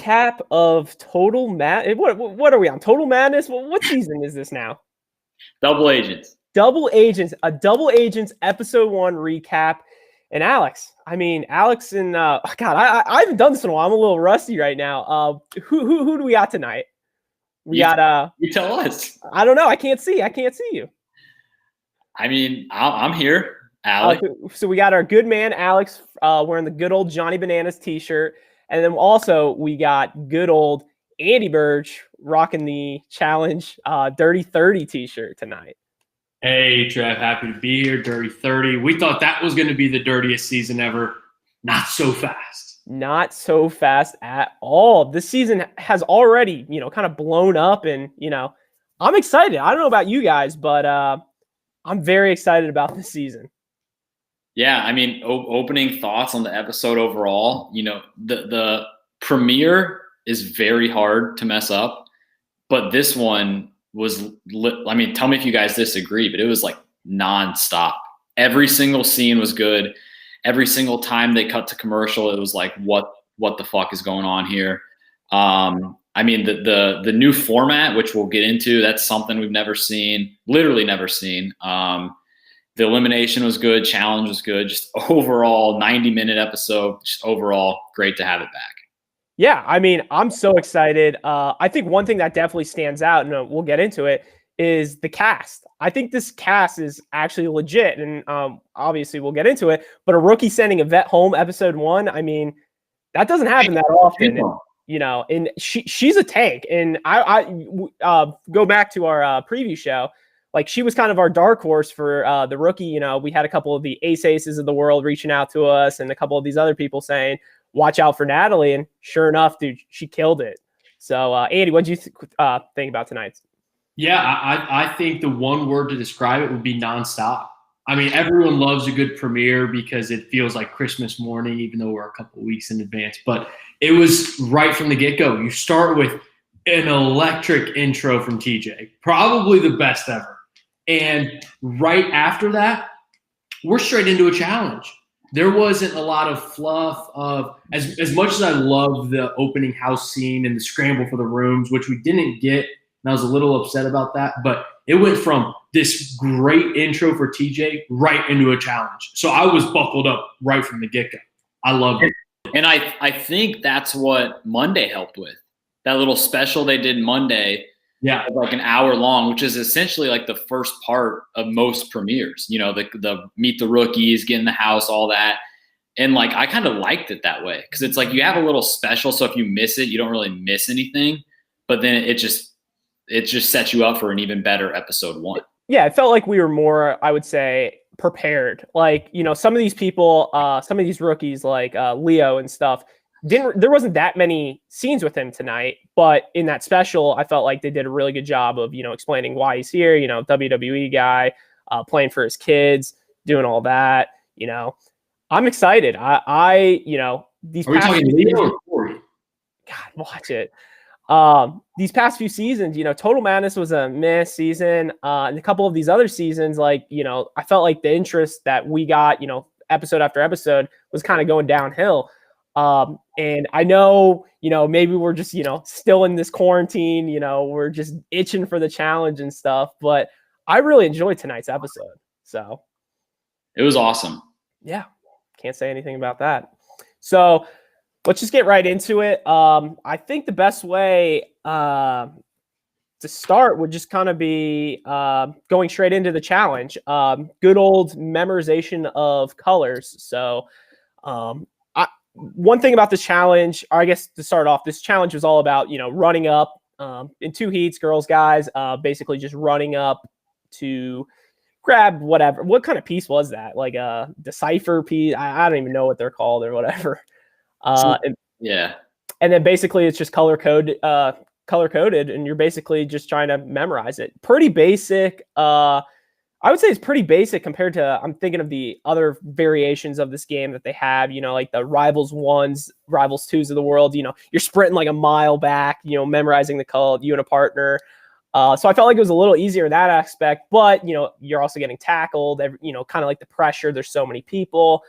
recap of Total Mad. What are we on? Total Madness? What season is this now? Double Agents. Double Agents. A Double Agents episode 1 recap. And Alex and God, I haven't done this in a while. I'm a little rusty right now. Who do we got tonight? You tell us. I don't know. I can't see you. I mean, I'm here, Alex. So we got our good man Alex wearing the good old Johnny Bananas t-shirt, and then also we got good old Andy Burge rocking the challenge Dirty 30 t-shirt tonight. Hey, Trev, happy to be here. Dirty 30. We thought that was going to be the dirtiest season ever. Not so fast. Not so fast at all. This season has already, kind of blown up, and, I'm excited. I don't know about you guys, but I'm very excited about this season. Yeah, I mean, opening thoughts on the episode overall. The premiere is very hard to mess up, but this one was I mean, tell me if you guys disagree, but it was like nonstop. Every single scene was good. Every single time they cut to commercial, it was like, what the fuck is going on here? I mean, the new format, which we'll get into, that's something we've never seen, literally never seen. The elimination was good. Challenge was good. Just overall 90-minute episode, just overall great to have it back. Yeah, I mean, I'm so excited. I think one thing that definitely stands out, and we'll get into it, is the cast. I think this cast is actually legit, and obviously we'll get into it, but a rookie sending a vet home episode 1, I mean, that doesn't happen that often. And she's a tank. And I go back to our preview show. Like, she was kind of our dark horse for the rookie. We had a couple of the aces of the world reaching out to us, and a couple of these other people saying, watch out for Natalie. And sure enough, dude, she killed it. So, Andy, what did you think about tonight's? Yeah, I think the one word to describe it would be nonstop. I mean, everyone loves a good premiere because it feels like Christmas morning, even though we're a couple of weeks in advance. But it was right from the get-go. You start with an electric intro from TJ, probably the best ever. And right after that, we're straight into a challenge. There wasn't a lot of fluff of as much as I love the opening house scene and the scramble for the rooms, which we didn't get, and I was a little upset about that, but it went from this great intro for TJ right into a challenge. So I was buckled up right from the get-go. I loved it. And I think that's what Monday helped with. That little special they did Monday, like an hour long, which is essentially like the first part of most premieres. The meet the rookies, get in the house, all that. And like, I kind of liked it that way because it's like you have a little special, so if you miss it, you don't really miss anything. But then it just sets you up for an even better episode 1. Yeah, it felt like we were more, I would say, prepared. Like, some of these people, some of these rookies like Leo and stuff, there wasn't that many scenes with him tonight, but in that special, I felt like they did a really good job of, explaining why he's here, WWE guy, playing for his kids, doing all that, I'm excited. These Are we talking Leo or Corey? God, watch it. These past few seasons, Total Madness was a meh season. And a couple of these other seasons, like, I felt like the interest that we got, episode after episode was kind of going downhill. And I know, maybe we're just, still in this quarantine, we're just itching for the challenge and stuff, but I really enjoyed tonight's episode. So it was awesome. Yeah. Can't say anything about that. So let's just get right into it. I think the best way to start would just kind of be going straight into the challenge. Good old memorization of colors. So one thing about this challenge, or I guess to start off, this challenge was all about, running up in 2 heats, girls, guys, basically just running up to grab whatever. What kind of piece was that? Like a decipher piece? I don't even know what they're called or whatever. And then basically it's just color coded, and you're basically just trying to memorize it. Pretty basic. I would say it's pretty basic compared to, I'm thinking of the other variations of this game that they have, like the Rivals 1s, Rivals 2s of the world. You're sprinting like a mile back, memorizing the color, you and a partner. So I felt like it was a little easier in that aspect, but, you're also getting tackled, kind of like the pressure. There's so many people.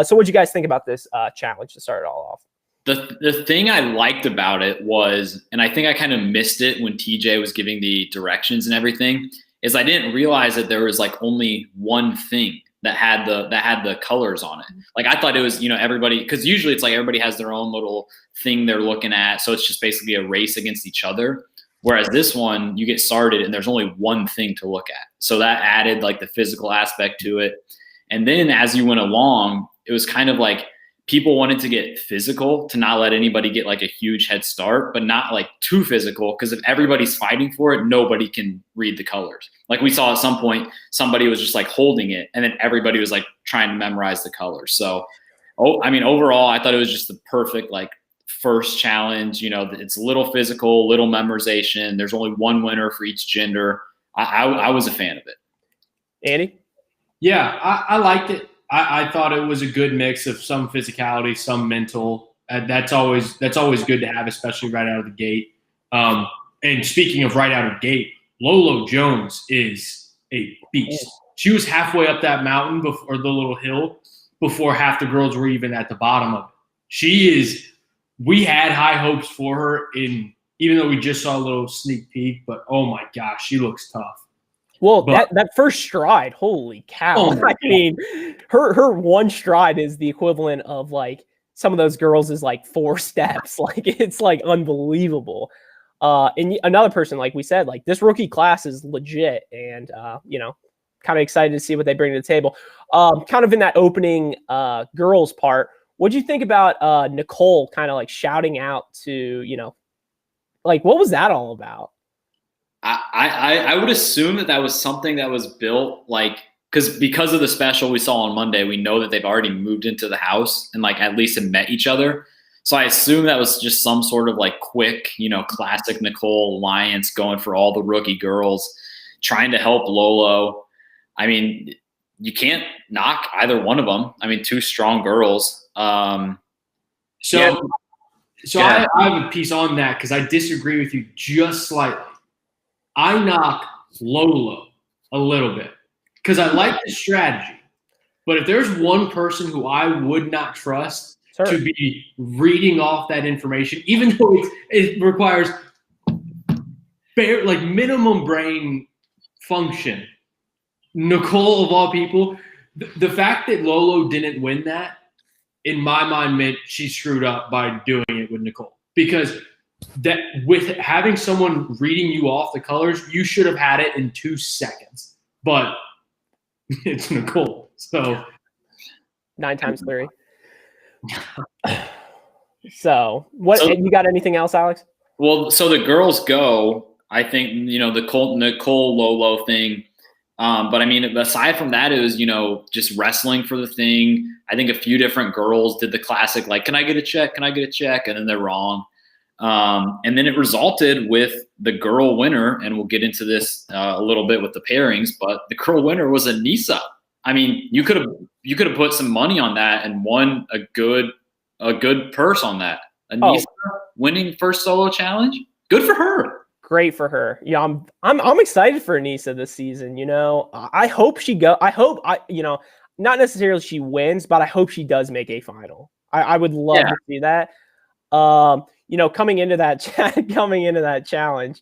So what'd you guys think about this challenge to start it all off? The thing I liked about it was, and I think I kind of missed it when TJ was giving the directions and everything, is I didn't realize that there was like only one thing that had the colors on it. Like I thought it was, everybody, because usually it's like everybody has their own little thing they're looking at. So it's just basically a race against each other. Whereas this one, you get started and there's only one thing to look at. So that added like the physical aspect to it. And then as you went along, it was kind of like people wanted to get physical to not let anybody get like a huge head start, but not like too physical. Because if everybody's fighting for it, nobody can read the colors. Like we saw at some point, somebody was just like holding it and then everybody was like trying to memorize the colors. So, overall, I thought it was just the perfect like first challenge. It's a little physical, little memorization. There's only one winner for each gender. I was a fan of it. Andy? Yeah, I liked it. I thought it was a good mix of some physicality, some mental. That's always good to have, especially right out of the gate. And speaking of right out of the gate, Lolo Jones is a beast. She was halfway up that mountain or the little hill before half the girls were even at the bottom of it. We had high hopes for her even though we just saw a little sneak peek, but oh my gosh, she looks tough. Well, that first stride, holy cow. Oh I mean, her one stride is the equivalent of like some of those girls is like 4 steps. Like it's like unbelievable. And another person, like we said, like this rookie class is legit and, kind of excited to see what they bring to the table. Kind of in that opening girls part, what'd you think about Nicole kind of like shouting out to, like what was that all about? I would assume that was something that was built like because of the special we saw on Monday, we know that they've already moved into the house and like at least have met each other. So I assume that was just some sort of like quick, classic Nicole alliance going for all the rookie girls, trying to help Lolo. I mean, you can't knock either one of them. I mean, 2 strong girls. I have a piece on that because I disagree with you just slightly. I knock Lolo a little bit because I like the strategy. But if there's one person who I would not trust to be reading off that information, even though it requires minimum brain function, Nicole of all people, the fact that Lolo didn't win that, in my mind, meant she screwed up by doing it with Nicole. Because that with having someone reading you off the colors, you should have had it in 2 seconds. But it's Nicole. So 9 times 3. So you got anything else, Alex? Well, so the girls go, I think, the Nicole Lolo thing. But I mean, aside from that, it was, just wrestling for the thing. I think a few different girls did the classic, like, can I get a check? Can I get a check? And then they're wrong. And then it resulted with the girl winner, and we'll get into this a little bit with the pairings, but the girl winner was Anissa. I mean, you could have put some money on that and won a good purse on that. Anissa winning first solo challenge, good for her. Great for her. Yeah, I'm excited for Anissa this season. I hope not necessarily she wins, but I hope she does make a final. I would love to see that. Coming into that challenge,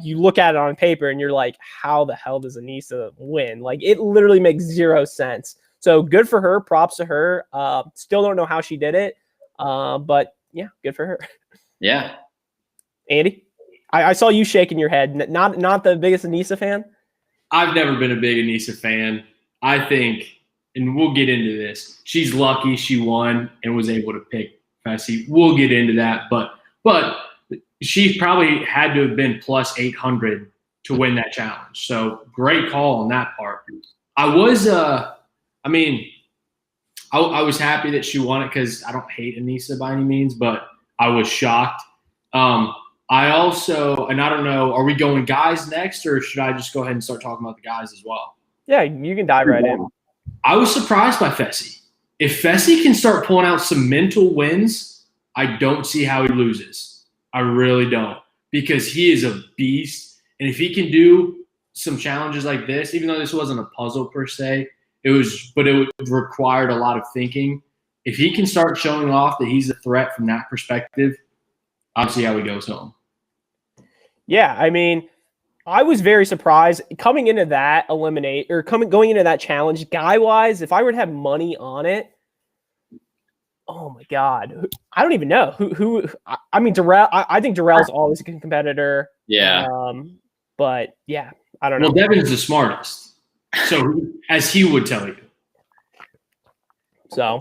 you look at it on paper and you're like, how the hell does Anissa win? Like, it literally makes 0 sense. So good for her. Props to her. Still don't know how she did it. But yeah, good for her. Yeah. Andy, I saw you shaking your head. Not the biggest Anissa fan? I've never been a big Anissa fan. I think, and we'll get into this, she's lucky she won and was able to pick Fessy. We'll get into that, but she probably had to have been plus 800 to win that challenge. So great call on that part. I was happy that she won it because I don't hate Anissa by any means, but I was shocked. I don't know, are we going guys next, or should I just go ahead and start talking about the guys as well? Yeah, you can dive right in. I was surprised by Fessy. If Fessy can start pulling out some mental wins, I don't see how he loses. I really don't, because he is a beast. And if he can do some challenges like this, even though this wasn't a puzzle per se, it required a lot of thinking. if he can start showing off that he's a threat from that perspective, I'll see how he goes home. Yeah, I mean, I was very surprised coming into that going into that challenge, guy-wise, if I were to have money on it, oh my God, I don't even know who. I mean, Darrell. I think Darrell's always a good competitor. Yeah. But yeah, I don't know. Well, Devin's the smartest, so as he would tell you. So,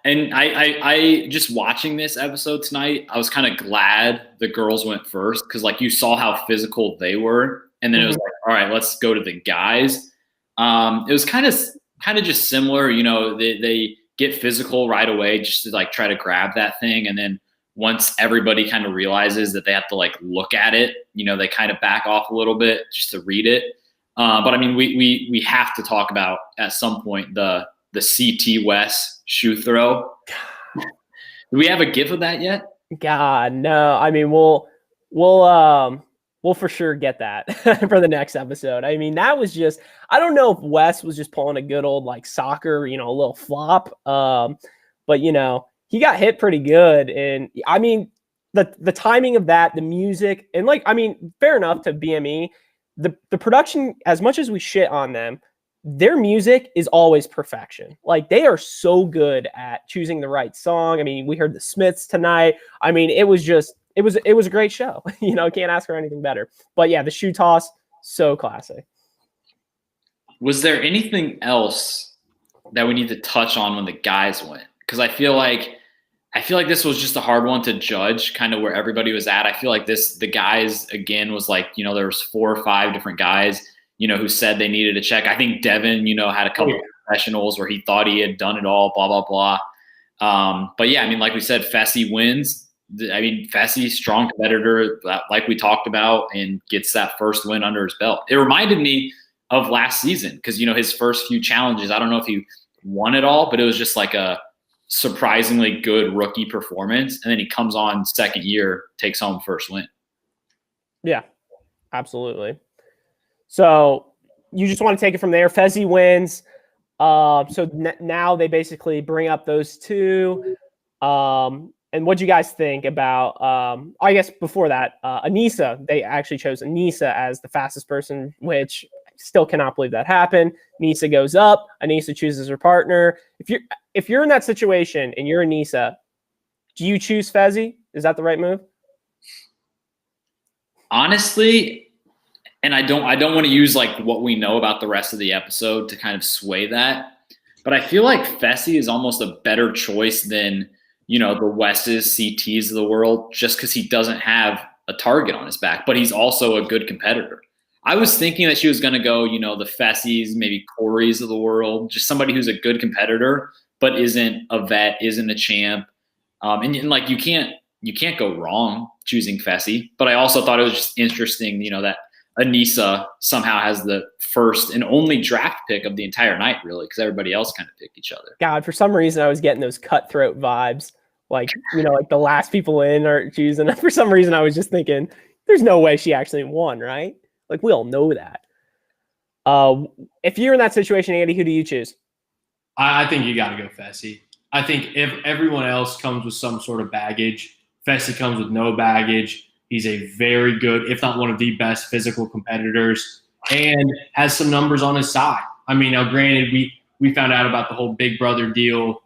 I just watching this episode tonight, I was kind of glad the girls went first because like you saw how physical they were, and then it was like, all right, let's go to the guys. It was kind of just similar, you know, they get physical right away just to like try to grab that thing, and then once everybody kind of realizes that they have to like look at it, you know, they kind of back off a little bit just to read it. But I mean, we have to talk about at some point the CT Wes shoe throw. Do we have a GIF of that yet? God, no. I mean, we'll for sure get that for the next episode. I mean, that was just, I don't know if Wes was just pulling a good old like soccer, you know, a little flop. But you know, he got hit pretty good. And I mean, the timing of that, the music, and like, I mean, fair enough to BME, the production, as much as we shit on them, their music is always perfection. Like they are so good at choosing the right song. I mean, we heard the Smiths tonight. I mean, it was a great show. You know, can't ask for anything better. But yeah, the shoe toss, so classic. Was there anything else that we need to touch on when the guys went? Because I feel like this was just a hard one to judge, kind of where everybody was at. I feel like the guys again was like, you know, there was 4 or 5 different guys, you know, who said they needed a check. I think Devon, you know, had a couple of professionals where he thought he had done it all, blah, blah, blah. But yeah, I mean, like we said, Fessy wins. I mean, Fessy, strong competitor, like we talked about, and gets that first win under his belt. It reminded me of last season because, you know, his first few challenges, I don't know if he won it all, but it was just like a surprisingly good rookie performance. And then he comes on second year, takes home first win. Yeah, absolutely. So you just want to take it from there. Fezzi wins. So now they basically bring up those two. And what do you guys think about, I guess before that, Anissa, they actually chose Anissa as the fastest person, which I still cannot believe that happened. Anissa goes up. Anissa chooses her partner. If you're in that situation and you're Anissa, do you choose Fezzi? Is that the right move? Honestly, and I don't want to use like what we know about the rest of the episode to kind of sway that, but I feel like Fessy is almost a better choice than, you know, the Wes's, CTs of the world, just because he doesn't have a target on his back, but he's also a good competitor. I was thinking that she was going to go, you know, the Fessys, maybe Corys of the world, just somebody who's a good competitor, but isn't a vet, isn't a champ. And like, you can't go wrong choosing Fessy, but I also thought it was just interesting, you know, that Anissa somehow has the first and only draft pick of the entire night, really, because everybody else kind of picked each other. God, for some reason, I was getting those cutthroat vibes, like, you know, like the last people in are choosing. For some reason, I was just thinking, there's no way she actually won, right? Like, we all know that. If you're in that situation, Andy, who do you choose? I think you got to go Fessy. I think if everyone else comes with some sort of baggage, Fessy comes with no baggage. He's a very good, if not one of the best physical competitors, and has some numbers on his side. I mean, now granted, we found out about the whole Big Brother deal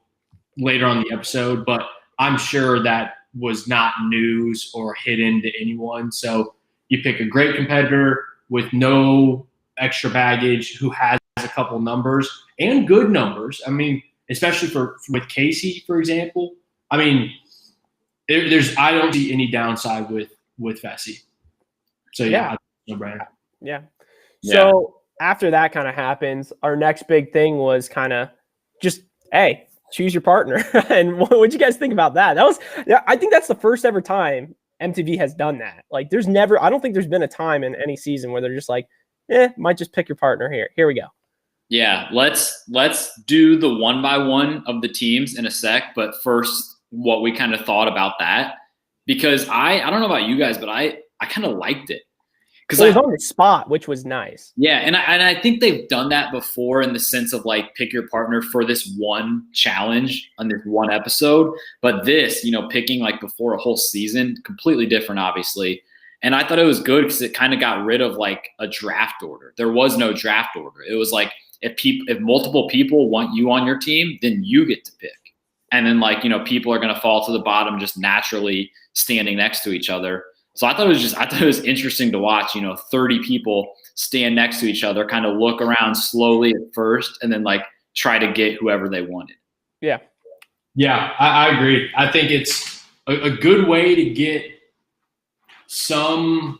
later on the episode, but I'm sure that was not news or hidden to anyone. So you pick a great competitor with no extra baggage who has a couple numbers and good numbers. I mean, especially with Casey, for example. I mean, I don't see any downside with Fessy. So yeah, no brainer. Yeah. So after that kind of happens, our next big thing was kind of just, hey, choose your partner. And what'd you guys think about that? I think that's the first ever time MTV has done that. Like I don't think there's been a time in any season where they're just like, might just pick your partner here. Here we go. Yeah. Let's do the 1-by-1 of the teams in a sec. But first, what we kind of thought about that, because I don't know about you guys, but I kind of liked it. Because it was on the spot, which was nice. Yeah, and I think they've done that before in the sense of like pick your partner for this one challenge on this one episode. But this, picking like before a whole season, completely different, obviously. And I thought it was good because it kind of got rid of like a draft order. There was no draft order. It was like if multiple people want you on your team, then you get to pick. And then like, people are going to fall to the bottom just naturally standing next to each other. So I thought it was interesting to watch, 30 people stand next to each other, kind of look around slowly at first, and then like try to get whoever they wanted. Yeah. Yeah, I agree. I think it's a good way to get some,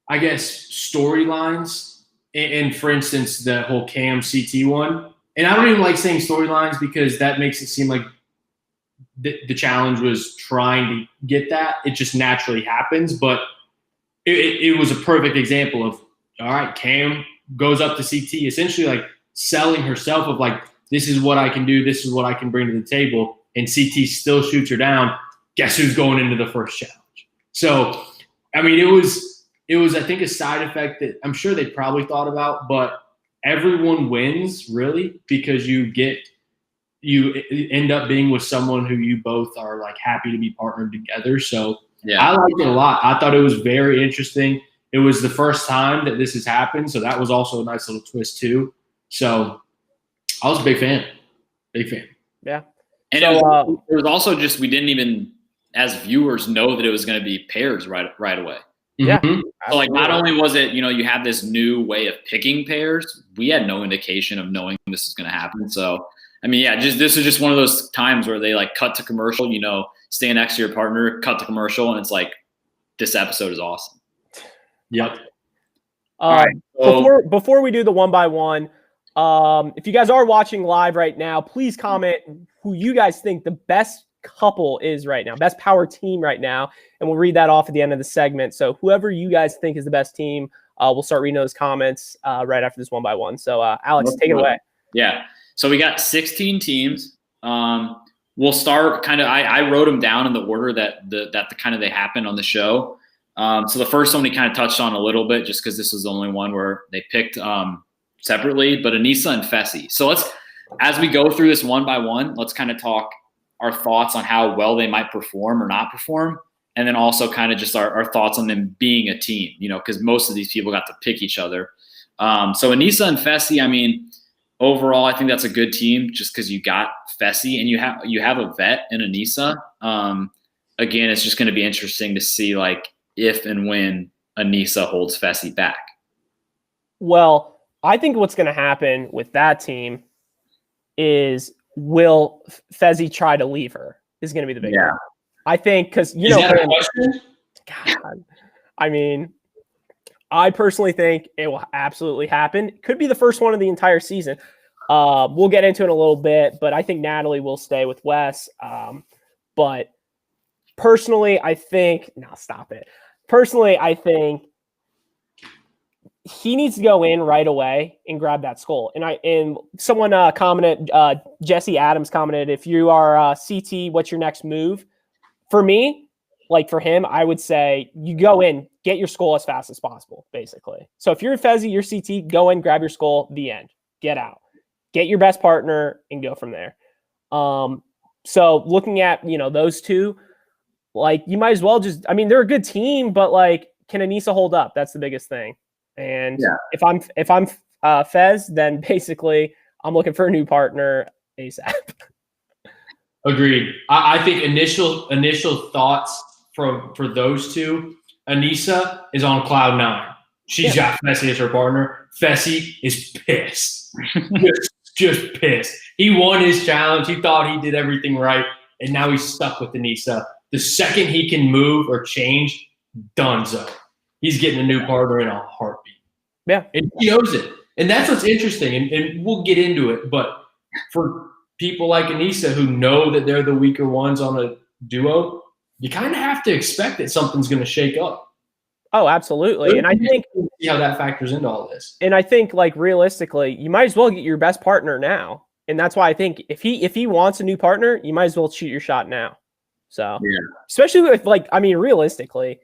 I guess, storylines. And for instance, the whole Cam CT one. And I don't even like saying storylines because that makes it seem like the challenge was trying to get that. It just naturally happens. But it was a perfect example of, all right, Cam goes up to CT, essentially like selling herself of like, this is what I can do. This is what I can bring to the table. And CT still shoots her down. Guess who's going into the first challenge? So, I mean, it was, I think, a side effect that I'm sure they probably thought about, but everyone wins really because you end up being with someone who you both are like happy to be partnered together. So yeah, I liked it a lot. I thought it was very interesting. It was the first time that this has happened. So that was also a nice little twist too. So I was a big fan. Yeah. And so, it was also just, we didn't even as viewers know that it was going to be pairs right away. Yeah. Mm-hmm. So like not only was it, you have this new way of picking pairs, we had no indication of knowing this is going to happen. So, I mean, yeah, this is just one of those times where they like cut to commercial, stand next to your partner, cut to commercial, and it's like, this episode is awesome. Yep. All right. So, before we do the one by one, if you guys are watching live right now, please comment who you guys think the best couple is right now, best power team right now, and we'll read that off at the end of the segment. So whoever you guys think is the best team, we'll start reading those comments right after this one by one. So Alex, take it away. Yeah. So we got 16 teams. We'll start kind of, I wrote them down in the order that they happened on the show. So the first one we kind of touched on a little bit just because this was the only one where they picked separately, but Aneesa and Fessy. So as we go through this one by one, let's kind of talk our thoughts on how well they might perform or not perform. And then also kind of just our thoughts on them being a team, because most of these people got to pick each other. So Aneesa and Fessy, I mean, overall, I think that's a good team just because you got Fessy and you have a vet in Aneesa. Again, it's just going to be interesting to see like if and when Aneesa holds Fessy back. Well, I think what's going to happen with that team is will Fessy try to leave her is going to be the big one. I think because, is that a question? God, I mean, I personally think it will absolutely happen. It could be the first one of the entire season. We'll get into it in a little bit, but I think Natalie will stay with Wes. But personally, I think he needs to go in right away and grab that skull. And someone commented, Jesse Adams commented, if you are CT, what's your next move? For me, like for him, I would say you go in, get your skull as fast as possible, basically. So if you're Fessy, you're CT, go in, grab your skull, the end. Get out. Get your best partner and go from there. So looking at, those two, like you might as well they're a good team, but like, can Aneesa hold up? That's the biggest thing. And if I'm Fez, then basically I'm looking for a new partner ASAP. Agreed. I think initial thoughts for those two, Aneesa is on cloud 9. She's got Fessy as her partner. Fessy is pissed. just pissed. He won his challenge. He thought he did everything right, and now he's stuck with Aneesa. The second he can move or change, donezo. He's getting a new partner in a heartbeat. Yeah. And he knows it. And that's what's interesting. And we'll get into it. But for people like Aneesa who know that they're the weaker ones on a duo, you kind of have to expect that something's going to shake up. Oh, absolutely. And I think see how that factors into all this. And I think like realistically, you might as well get your best partner now. And that's why I think if he wants a new partner, you might as well shoot your shot now. So especially with realistically,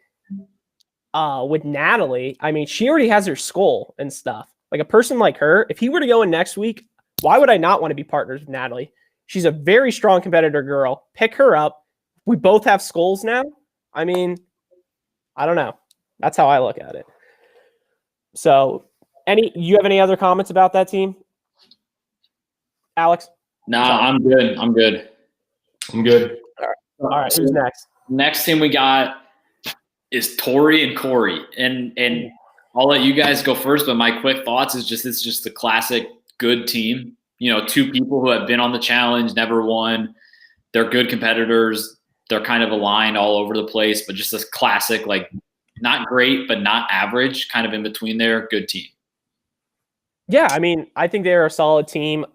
with Natalie, I mean, she already has her skull and stuff. Like a person like her, if he were to go in next week, why would I not want to be partners with Natalie? She's a very strong competitor girl. Pick her up. We both have skulls now. I mean, I don't know. That's how I look at it. So, you have any other comments about that team, Alex? No, I'm good. I'm good. All right. Who's next? Next team we got is Tori and Corey, and I'll let you guys go first. But my quick thoughts is it's just the classic good team. You know, two people who have been on the challenge, never won. They're good competitors. They're kind of aligned all over the place, but just this classic, like not great, but not average, kind of in between there. Good team. Yeah, I mean, I think they're a solid team.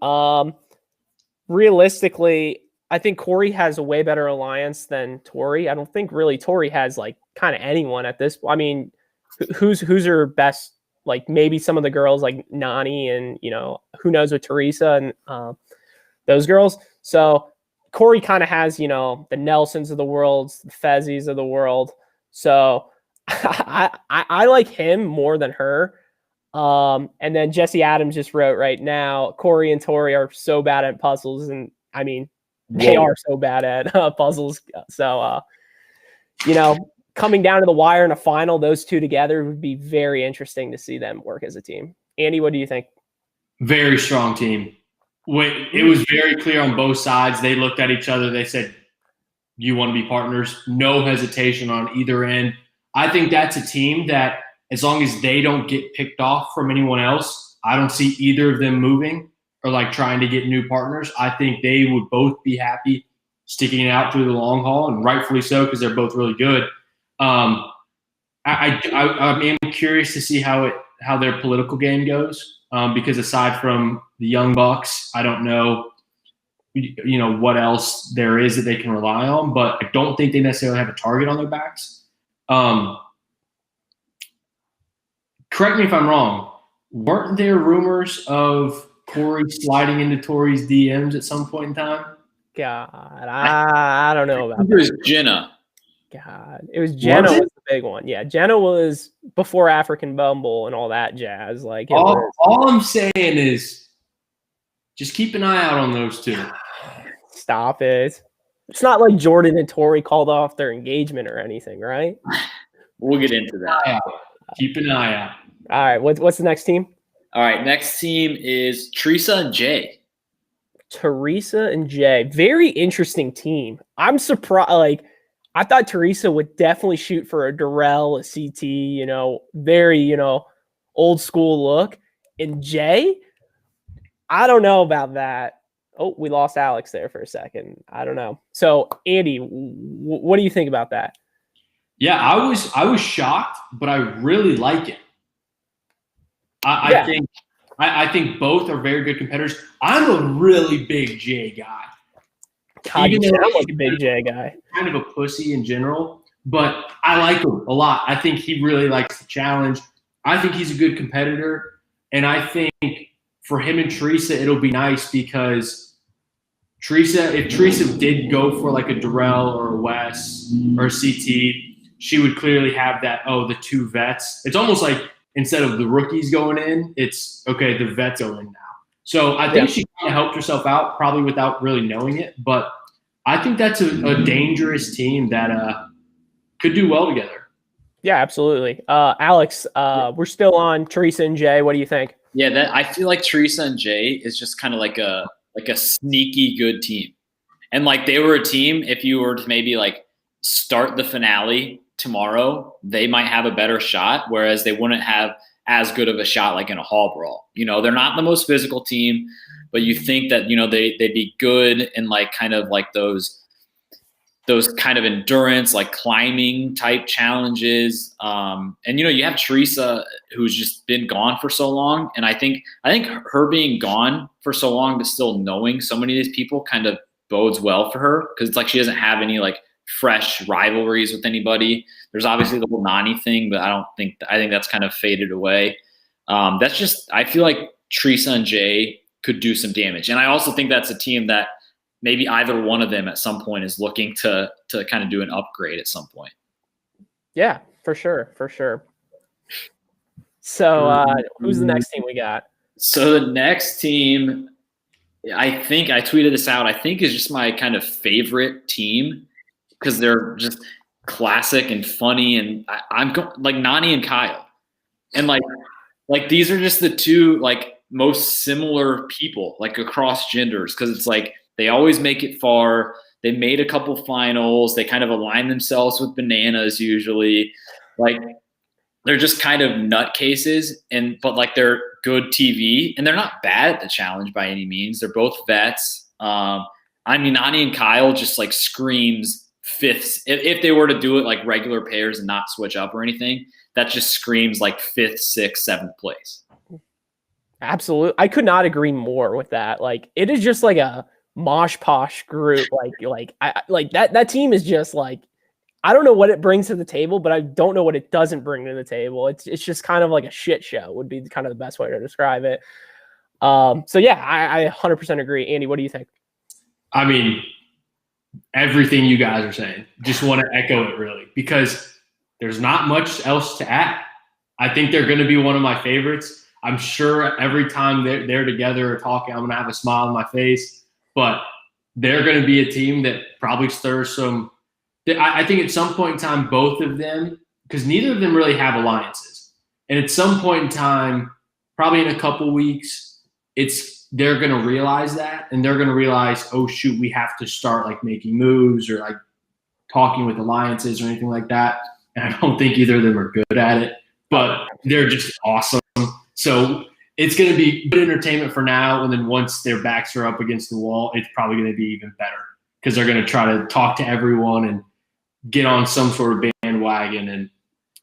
Realistically, I think Corey has a way better alliance than Tori. I don't think really Tori has like kind of anyone at this. I mean, who's her best? Like maybe some of the girls like Nani and who knows with Theresa and those girls. So Corey kind of has the Nelsons of the world, the Fezzies of the world. So I like him more than her. And then Jesse Adams just wrote right now, Corey and Tori are so bad at puzzles. And I mean, they are so bad at puzzles. So, coming down to the wire in a final, those two together would be very interesting to see them work as a team. Andy, what do you think? Very strong team. It was very clear on both sides. They looked at each other. They said, you want to be partners? No hesitation on either end. I think that's a team that as long as they don't get picked off from anyone else, I don't see either of them moving or like trying to get new partners. I think they would both be happy sticking it out through the long haul, and rightfully so because they're both really good. I am curious to see how their political game goes because aside from the Young Bucks, I don't know what else there is that they can rely on, but I don't think they necessarily have a target on their backs. Correct me if I'm wrong. Weren't there rumors of Corey sliding into Tori's DMs at some point in time? God, I don't know about that. It was Jenna. God, it was Jenna was the big one. Yeah, Jenna was before African Bumble and all that jazz. Like all I'm saying is just keep an eye out on those two. Stop it. It's not like Jordan and Tory called off their engagement or anything, right? We'll get into that. Keep an eye out. All right, what's the next team? All right, next team is Theresa and Jay. Theresa and Jay. Very interesting team. I'm surprised. Like, I thought Theresa would definitely shoot for a Darrell, a CT, very, old school look. And Jay, I don't know about that. Oh, we lost Alex there for a second. I don't know. So, Andy, what do you think about that? Yeah, I was shocked, but I really like it. I think both are very good competitors. I'm a really big Jay guy. Even though I'm like a big Jay guy. Kind of a pussy in general, but I like him a lot. I think he really likes the challenge. I think he's a good competitor, and I think for him and Theresa, it'll be nice because if Theresa did go for like a Darrell or a Wes or a CT, she would clearly have that, the two vets. It's almost like instead of the rookies going in, it's, okay, the vets are in now. So I think she kind of helped herself out, probably without really knowing it. But I think that's a dangerous team that could do well together. Yeah, absolutely. Alex, we're still on Theresa and Jay. What do you think? Yeah, I feel like Theresa and Jay is just kind of like a sneaky good team. And like they were a team, if you were to maybe like start the finale tomorrow, they might have a better shot, whereas they wouldn't have as good of a shot like in a hall brawl. They're not the most physical team, but you think that, they'd be good in like kind of like those kind of endurance, like climbing type challenges. And, you have Theresa who's just been gone for so long. And I think her being gone for so long, but still knowing so many of these people kind of bodes well for her. Cause it's like, she doesn't have any like fresh rivalries with anybody. There's obviously the whole Nani thing, but I think that's kind of faded away. I feel like Theresa and Jay could do some damage. And I also think that's a team that maybe either one of them at some point is looking to kind of do an upgrade at some point. Yeah. For sure. So who's the next team we got? So the next team, I think I tweeted this out, I think is just my kind of favorite team because they're just classic and funny. And I'm like Nani and Kyle. And like these are just the two like most similar people like across genders because it's like they always make it far. They made a couple finals. They kind of align themselves with bananas usually. Like they're just kind of nutcases, but like they're good TV, and they're not bad at the challenge by any means. They're both vets. I mean, Nani and Kyle just like screams fifths. If they were to do it like regular pairs and not switch up or anything, that just screams like 5th, 6th, 7th place. Absolutely. I could not agree more with that. Like it is just like a mosh posh group. Like that team is just like, I don't know what it brings to the table, but I don't know what it doesn't bring to the table. It's just kind of like a shit show would be kind of the best way to describe it. So yeah, I 100% agree. Andy, what do you think? I mean, everything you guys are saying, just want to echo it really, because there's not much else to add. I think they're going to be one of my favorites. I'm sure every time they're together or talking, I'm going to have a smile on my face, but they're going to be a team that probably stirs some. I think at some point in time, both of them, because neither of them really have alliances. And at some point in time, probably in a couple weeks, they're going to realize that, and they're going to realize, oh shoot, we have to start like making moves or like talking with alliances or anything like that. And I don't think either of them are good at it, but they're just awesome. So it's going to be good entertainment for now. And then once their backs are up against the wall, it's probably going to be even better because they're going to try to talk to everyone and get on some sort of bandwagon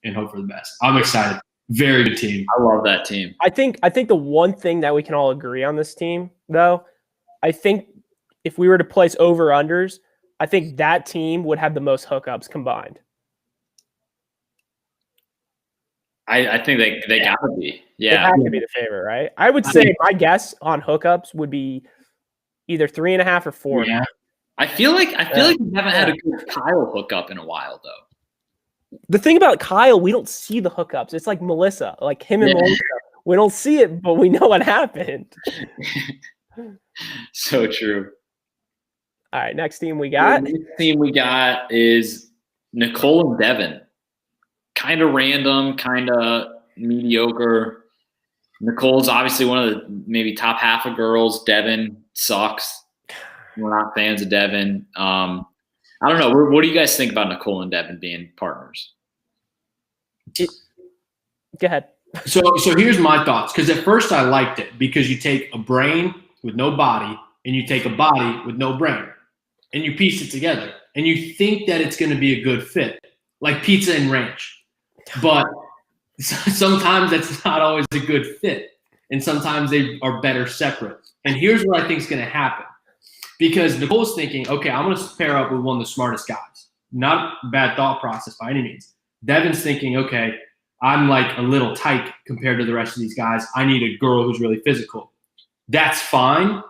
and hope for the best. I'm excited. Very good team. I love that team. I think the one thing that we can all agree on this team, though, I think if we were to place over-unders, I think that team would have the most hookups combined. I think they got to be. Yeah. They have to be the favorite, right? I would say my guess on hookups would be either 3.5 or 4. Yeah. I feel like we haven't had a good Kyle hookup in a while, though. The thing about Kyle, we don't see the hookups. It's like Melissa, like him and Melissa. We don't see it, but we know what happened. So true. All right, next team we got. The next team we got is Nicole and Devon. Kind of random, kind of mediocre. Nicole's obviously one of the maybe top half of girls. Devon sucks. We're not fans of Devon. I don't know. What do you guys think about Nicole and Devon being partners? Go ahead. So here's my thoughts. Because at first I liked it because you take a brain with no body and you take a body with no brain and you piece it together and you think that it's going to be a good fit, like pizza and ranch. But sometimes that's not always a good fit. And sometimes they are better separate. And here's what I think is going to happen. Because Nicole's thinking, okay, I'm going to pair up with one of the smartest guys. Not a bad thought process by any means. Devon's thinking, okay, I'm like a little tyke compared to the rest of these guys. I need a girl who's really physical. That's fine.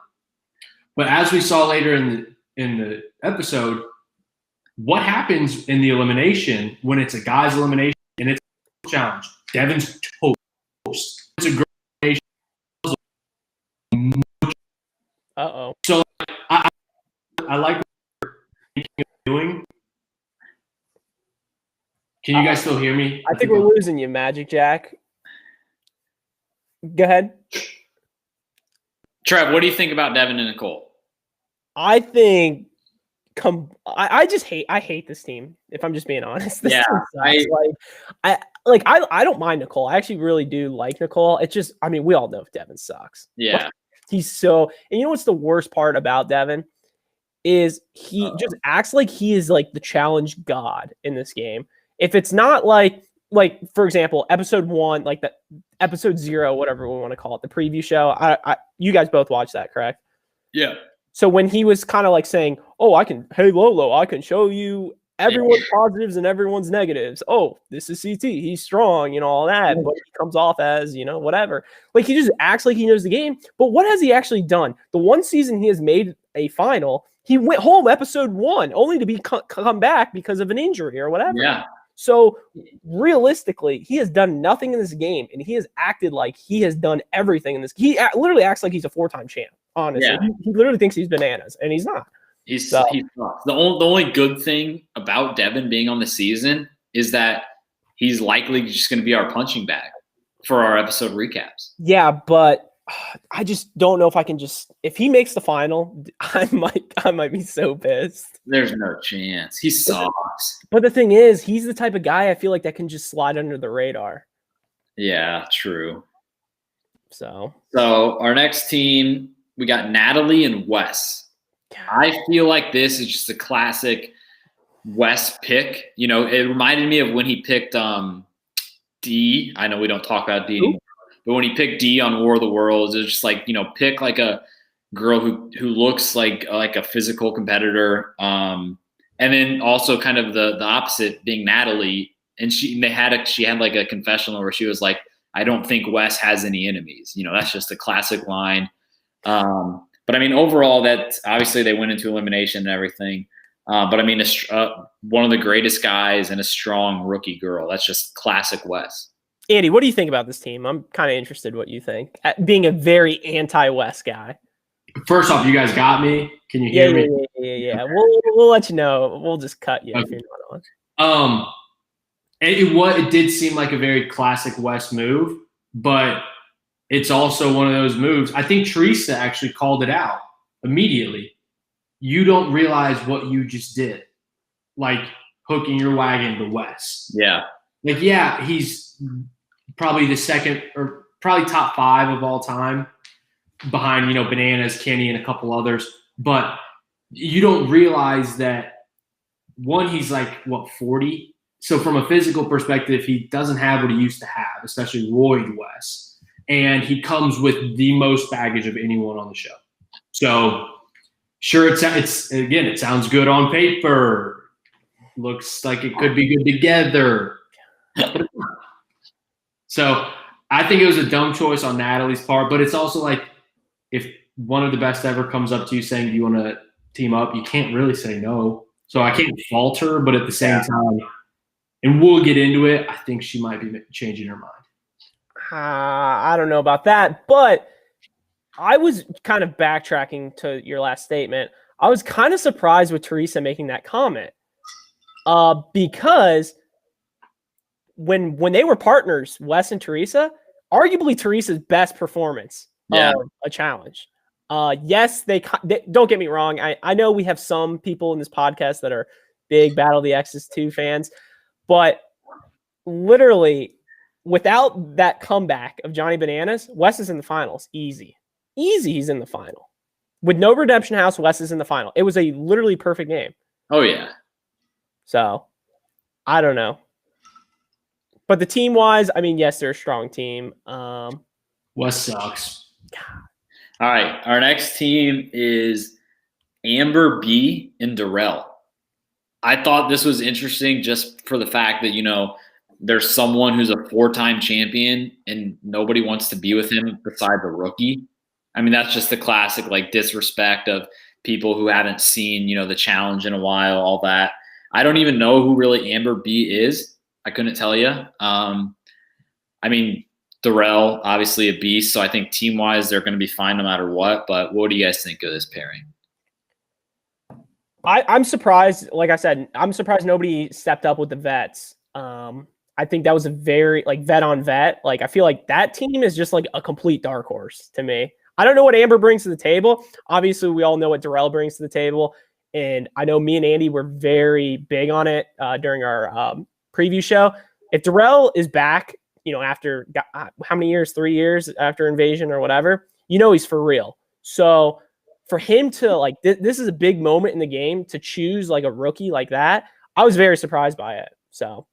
But as we saw later in the episode, what happens in the elimination when it's a guy's elimination and it's a challenge? Devon's toast. It's a girl elimination. Uh-oh. So I like what you're doing. Can you guys still hear me? I think we're losing you, Magic Jack. Go ahead. Trev, what do you think about Devon and Nicole? I think I hate this team, if I'm just being honest. This team sucks. I don't mind Nicole. I actually really do like Nicole. It's just, I mean, we all know Devon sucks. Yeah. And you know what's the worst part about Devon is he just acts like he is like the challenge god in this game. If it's not like for example, episode 1, like the episode 0, whatever we want to call it, the preview show. You guys both watched that, correct? Yeah. So when he was kind of like saying, "Oh, hey Lolo, I can show you everyone's positives and everyone's negatives. Oh, this is CT. He's strong, all that." But he comes off as, whatever. Like he just acts like he knows the game. But what has he actually done? The one season he has made a final, he went home episode 1 only to be come back because of an injury or whatever. Yeah. So realistically, he has done nothing in this game, and he has acted like he has done everything in this. He literally acts like he's a 4-time champ. Honestly, Yeah. he literally thinks he's bananas, and he's not. He's the only good thing about Devon being on the season is that he's likely just going to be our punching bag for our episode recaps. Yeah, but I just don't know if I can if he makes the final, I might be so pissed. There's no chance. He sucks. But the thing is, he's the type of guy I feel like that can just slide under the radar. Yeah, true. So our next team, we got Natalie and Wes. I feel like this is just a classic Wes pick. You know, it reminded me of when he picked D. I know we don't talk about D anymore. But when he picked D on War of the Worlds, it's just like, you know, pick like a girl who looks like a physical competitor. And then also kind of the opposite being Natalie. And she had like a confessional where she was like, I don't think Wes has any enemies. You know, that's just a classic line. But I mean, overall, that obviously they went into elimination and everything. But I mean, one of the greatest guys and a strong rookie girl. That's just classic Wes. Andy, what do you think about this team? I'm kind of interested what you think. Being a very anti-Wes guy. First off, you guys got me. Can you hear me? Yeah. We'll let you know. We'll just cut you if you're not on. It did seem like a very classic Wes move, but it's also one of those moves. I think Theresa actually called it out immediately. You don't realize what you just did, like hooking your wagon to Wes. Yeah. Like, yeah, he's probably the second or probably top 5 of all time behind, you know, Bananas, Kenny, and a couple others. But you don't realize that, one, he's like, 40? So from a physical perspective, he doesn't have what he used to have, especially Roy Wes. And he comes with the most baggage of anyone on the show. So sure, it sounds good on paper. Looks like it could be good together. So I think it was a dumb choice on Natalie's part, but it's also like if one of the best ever comes up to you saying, do you want to team up? You can't really say no. So I can't fault her, but at the same time, and we'll get into it, I think she might be changing her mind. I don't know about that, but I was kind of backtracking to your last statement. I was kind of surprised with Theresa making that comment because when they were partners, Wes and Theresa, arguably Theresa's best performance of a challenge. Yes, they don't get me wrong. I know we have some people in this podcast that are big Battle of the X's 2 fans, but literally without that comeback of Johnny Bananas, Wes is in the finals. Easy, he's in the final. With no Redemption House, Wes is in the final. It was a literally perfect game. Oh, yeah. So, I don't know. But the team-wise, I mean, yes, they're a strong team. Wes sucks. All right. Our next team is Amber B and Darrell. I thought this was interesting just for the fact that, you know, there's someone who's a 4-time champion and nobody wants to be with him beside the rookie. I mean, that's just the classic, like, disrespect of people who haven't seen, you know, the challenge in a while, all that. I don't even know who really Amber B is. I couldn't tell you. I mean, Darrell, obviously a beast, so I think team-wise they're going to be fine no matter what. But what do you guys think of this pairing? I'm surprised. Like I said, I'm surprised nobody stepped up with the vets. I think that was a very vet on vet. Like I feel like that team is just like a complete dark horse to me. I don't know what Amber brings to the table. Obviously, we all know what Darrell brings to the table, and I know me and Andy were very big on it during our preview show. If Darrell is back, you know, after how many years? 3 years after Invasion or whatever, you know he's for real. So for him to like this is a big moment in the game to choose like a rookie like that. I was very surprised by it. So.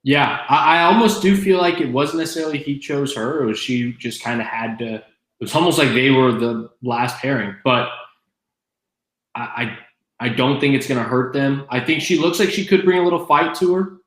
Yeah, I almost do feel like it wasn't necessarily he chose her. It was she just kind of had to. It was almost like they were the last pairing. But I don't think it's going to hurt them. I think she looks like she could bring a little fight to her.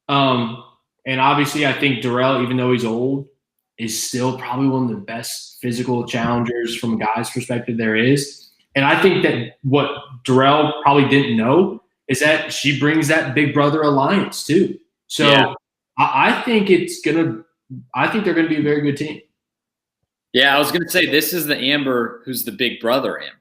And obviously, I think Darrell, even though he's old, is still probably one of the best physical challengers from a guy's perspective there is. And I think that what Darrell probably didn't know is that she brings that big brother alliance too. So I think they're gonna be a very good team. Yeah, I was gonna say this is the Amber who's the big brother Amber.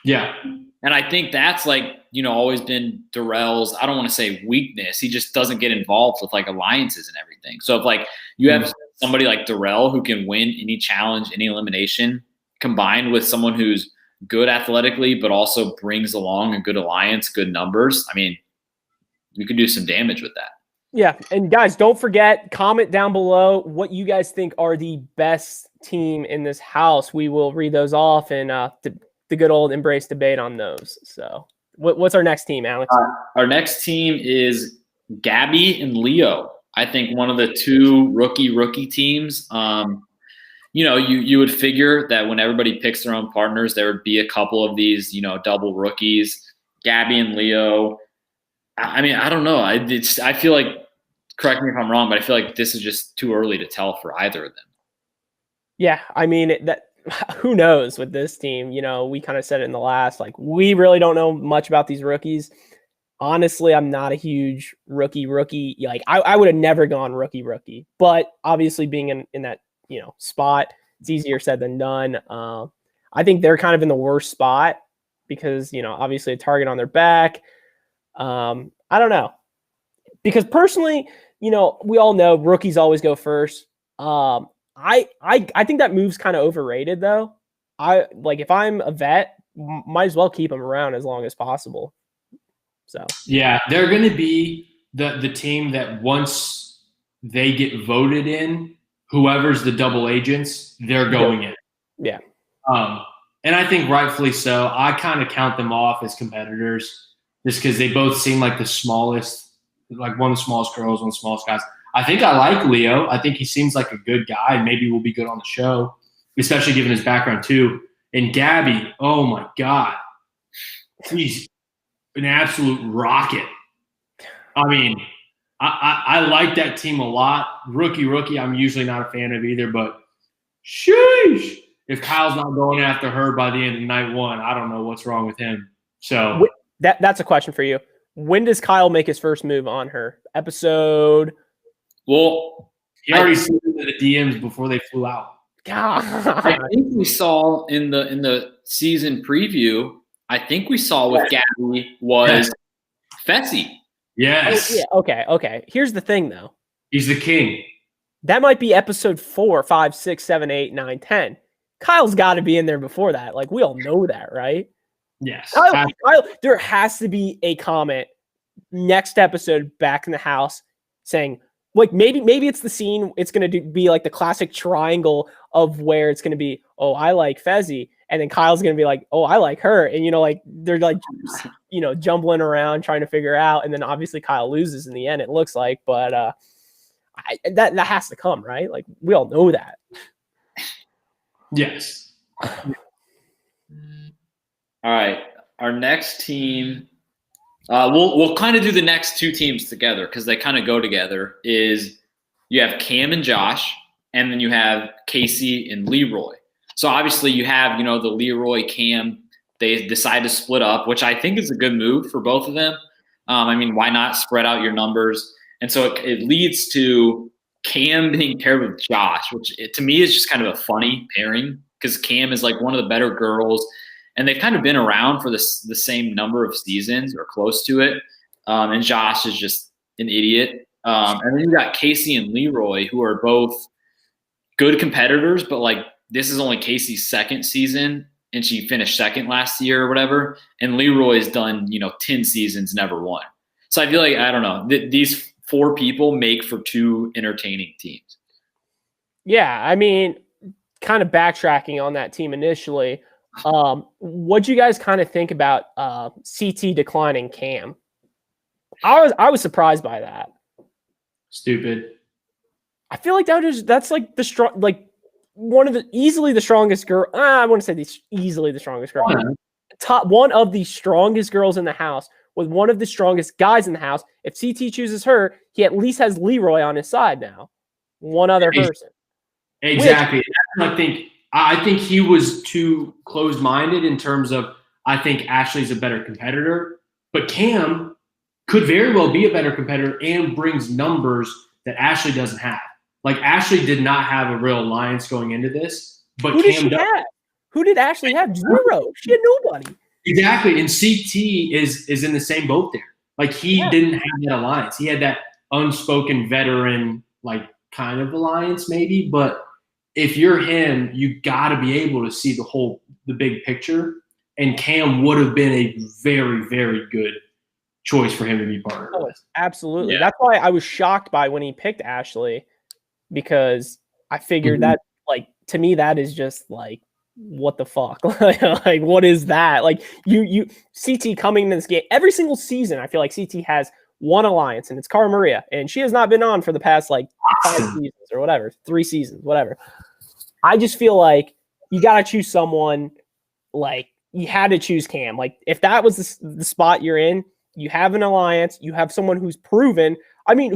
Yeah. And I think that's always been Darrell's, I don't want to say weakness. He just doesn't get involved with alliances and everything. So if you have somebody like Darrell who can win any challenge, any elimination, combined with someone who's good athletically, but also brings along a good alliance, good numbers, I mean, you could do some damage with that. Yeah. And guys, don't forget, comment down below what you guys think are the best team in this house. We will read those off and the good old embrace debate on those. So what's our next team, Alex? Our next team is Gabby and Leo. I think one of the two rookie teams. You would figure that when everybody picks their own partners, there would be a couple of these, double rookies. Gabby and Leo. I mean, I don't know. I feel like, correct me if I'm wrong, but I feel like this is just too early to tell for either of them. Yeah, I mean, who knows with this team? We kind of said it in the last, we really don't know much about these rookies. Honestly, I'm not a huge rookie. I would have never gone rookie, but obviously being in that, spot, it's easier said than done. I think they're kind of in the worst spot because, obviously a target on their back. I don't know, because personally, we all know rookies always go first. I think that move's kind of overrated though. If I'm a vet, might as well keep them around as long as possible. So yeah, they're going to be the team that once they get voted in, whoever's the double agents, they're going in. Yeah. And I think rightfully so. I kind of count them off as competitors just because they both seem like the smallest, like one of the smallest girls, one of the smallest guys. I think I like Leo. I think he seems like a good guy and maybe will be good on the show, especially given his background too. And Gabby, oh my God. He's an absolute rocket. I mean, I like that team a lot. Rookie, I'm usually not a fan of either, but sheesh. If Kyle's not going after her by the end of night one, I don't know what's wrong with him. So that's a question for you. When does Kyle make his first move on her? Episode? Well, he already slid into the DMs before they flew out. God. I think we saw in the season preview, I think we saw with Gabby was Fessy. Yes. Oh, yeah. Okay. Here's the thing, though. He's the king. That might be episode 4, 5, 6, 7, 8, 9, 10. Kyle's got to be in there before that. We all know that, right? Yes. Kyle, there has to be a comment next episode back in the house saying, maybe it's the scene. It's going to be like the classic triangle of where it's going to be, oh, I like Fezzy. And then Kyle's going to be like, oh, I like her. And, they're jumbling around trying to figure out. And then obviously Kyle loses in the end, it looks like. But that has to come, right? We all know that. Yes. All right. Our next team, we'll kind of do the next two teams together because they kind of go together, is you have Cam and Josh, and then you have Casey and Leroy. So obviously you have, the Leroy, Cam, they decide to split up, which I think is a good move for both of them. Why not spread out your numbers? And so it leads to Cam being paired with Josh, which to me is just kind of a funny pairing because Cam is one of the better girls. And they've kind of been around for the same number of seasons or close to it. And Josh is just an idiot. And then you got Casey and Leroy, who are both good competitors, but this is only Casey's second season, and she finished second last year or whatever. And Leroy's done, 10 seasons, never won. So I feel like, I don't know, these four people make for two entertaining teams. Yeah, kind of backtracking on that team initially. What'd you guys kind of think about CT declining Cam? I was surprised by that. Stupid. I feel like that's the strong, one of the easily the strongest girl. I wouldn't say easily the strongest girl. Top one of the strongest girls in the house with one of the strongest guys in the house. If CT chooses her, he at least has Leroy on his side now. One other person. Exactly. I think he was too closed-minded in terms of I think Ashley's a better competitor. But Cam, could very well be a better competitor and brings numbers that Ashley doesn't have. Like Ashley did not have a real alliance going into this, but Who did she have? Who did Ashley have? Zero. She had nobody. Exactly. And CT is in the same boat there. Like he didn't have that alliance. He had that unspoken veteran, like kind of alliance maybe. But if you're him, you got to be able to see the big picture. And Cam would have been a very, very good choice for him to be partnered with. Absolutely. Yeah. That's why I was shocked by when he picked Ashley, because I figured that, like, to me, that is just like, what the fuck? Like, what is that? Like, you CT coming into this game every single season, I feel like CT has one alliance, and it's Cara Maria, and she has not been on for the past like 5 seasons or whatever, 3 seasons, whatever. I just feel like you got to choose someone. Like, you had to choose Cam. Like, if that was the spot you're in, you have an alliance, you have someone who's proven. I mean,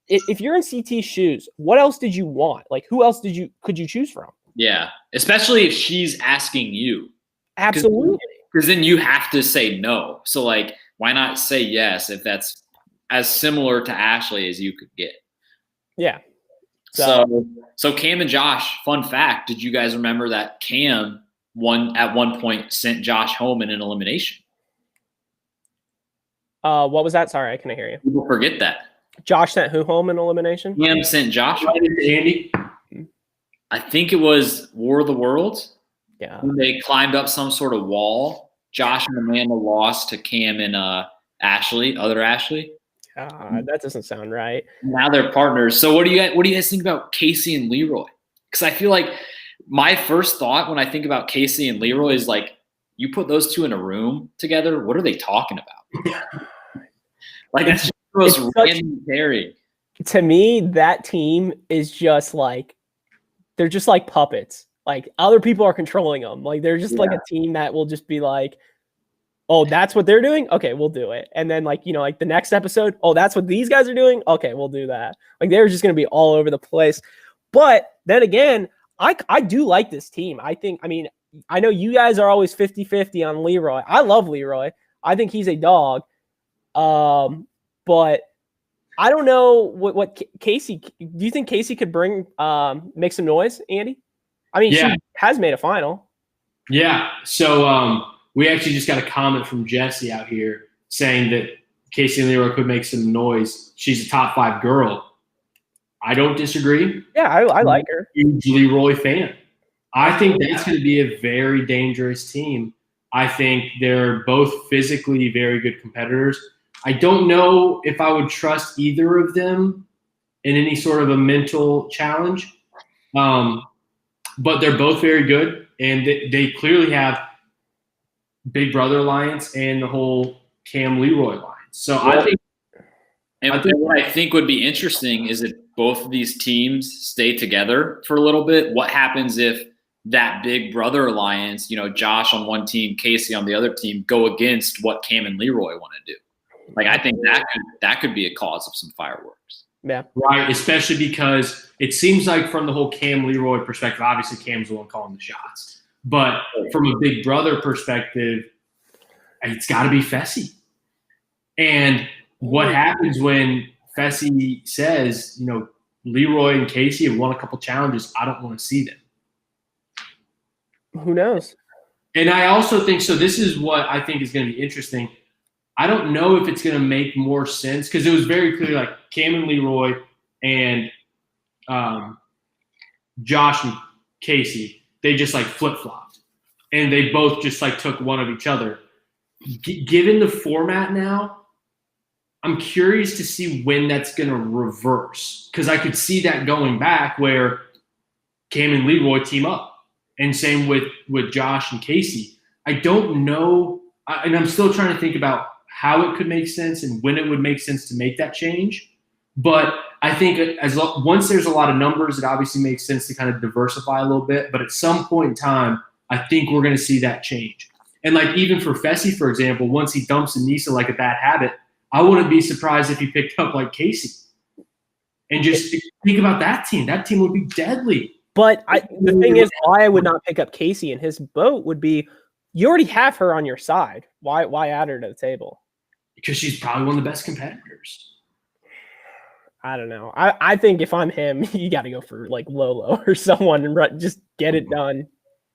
if you're in CT's shoes, what else did you want? Like, who else could you choose from? Yeah, especially if she's asking you. Absolutely. Because then you have to say no. So, like, why not say yes if that's as similar to Ashley as you could get? Yeah. So Cam and Josh, fun fact, did you guys remember that Cam at one point sent Josh home in an elimination? What was that? Sorry, I couldn't hear you. People forget that. Josh sent who home in elimination? Cam sent Josh home. Andy? I think it was War of the Worlds. Yeah. When they climbed up some sort of wall. Josh and Amanda lost to Cam and other Ashley. That doesn't sound right. Now they're partners. So what do you guys think about Casey and Leroy? Because I feel like my first thought when I think about Casey and Leroy is like, you put those two in a room together, what are they talking about? Like, that's just the most random pairing. To me, that team is just like, they're just like puppets. Like, other people are controlling them. Like, they're just like a team that will just be like, oh, that's what they're doing? Okay, we'll do it. And then, like, like the next episode, oh, that's what these guys are doing? Okay, we'll do that. Like, they're just going to be all over the place. But then again, I do like this team. I know you guys are always 50-50 on Leroy. I love Leroy. I think he's a dog. But I don't know what Casey. Do you think Casey could make some noise, Andy? I mean, she has made a final. Yeah. So we actually just got a comment from Jesse out here saying that Casey and Leroy could make some noise. She's a top 5 girl. I don't disagree. Yeah, I like her. Huge Leroy fan. I think that's going to be a very dangerous team. I think they're both physically very good competitors. I don't know if I would trust either of them in any sort of a mental challenge. But they're both very good, and they clearly have Big Brother alliance and the whole Cam Leroy alliance. So what I think would be interesting is if both of these teams stay together for a little bit. What happens if that Big Brother alliance, Josh on one team, Casey on the other team, go against what Cam and Leroy want to do? Like, I think that could be a cause of some fireworks. Yeah. Right, especially because it seems like from the whole Cam Leroy perspective, obviously Cam's the one calling the shots. But from a Big Brother perspective, it's got to be Fessy. And what happens when Fessy says, Leroy and Casey have won a couple challenges, I don't want to see them. Who knows? And I also think, so this is what I think is going to be interesting. I don't know if it's going to make more sense because it was very clear, like Cam and Leroy and Josh and Casey, they just like flip-flopped. And they both just like took one of each other. Given the format now, I'm curious to see when that's going to reverse because I could see that going back where Cam and Leroy team up. And same with Josh and Casey. I don't know, and I'm still trying to think about how it could make sense and when it would make sense to make that change. But I think once there's a lot of numbers, it obviously makes sense to kind of diversify a little bit. But at some point in time, I think we're going to see that change. And like even for Fessy, for example, once he dumps Anissa like a bad habit, I wouldn't be surprised if he picked up like Casey. And just think about that team. That team would be deadly. But the thing is, why I would not pick up Casey in his boat would be you already have her on your side. Why add her to the table? because she's probably one of the best competitors. I don't know. I think if I'm him, you got to go for like Lolo or someone and just get it done.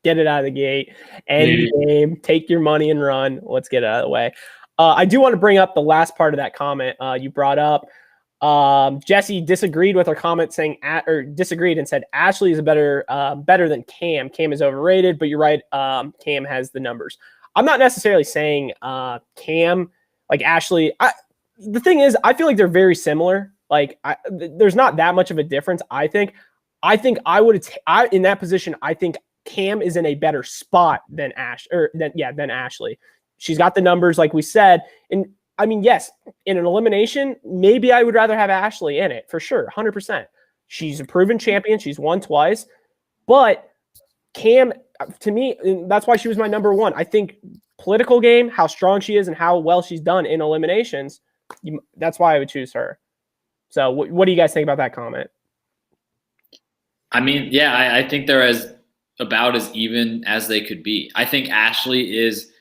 Get it out of the gate. End the game. Take your money and run. Let's get it out of the way. I do want to bring up the last part of that comment you brought up. Jesse disagreed with our comment saying disagreed and said Ashley is better than Cam. Cam is overrated, but you're right. Cam has the numbers. I'm not necessarily saying Cam like Ashley. The thing is, I feel like they're very similar. Like there's not that much of a difference. I think I would in that position. I think Cam is in a better spot than Ashley. She's got the numbers, like we said. And I mean, yes, in an elimination, maybe I would rather have Ashley in it for sure. 100%. She's a proven champion. She's won twice, but Cam, to me, that's why she was my number one. I think political game, how strong she is and how well she's done in eliminations. That's why I would choose her. So what do you guys think about that comment? I mean, yeah, I think they're about as even as they could be. I think Ashley is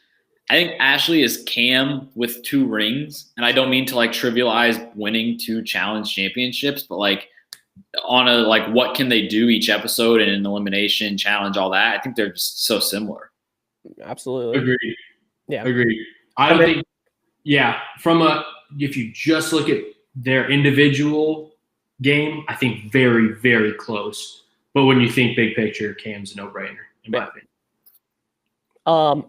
Cam with 2 rings. And I don't mean to like trivialize winning 2 challenge championships, but like on a, like, what can they do each episode and an elimination challenge, all that. I think they're just so similar. Absolutely. Agreed. Yeah. Agreed. I don't think, if you just look at their individual game, I think very, very close. But when you think big picture, Cam's a no-brainer, in my opinion.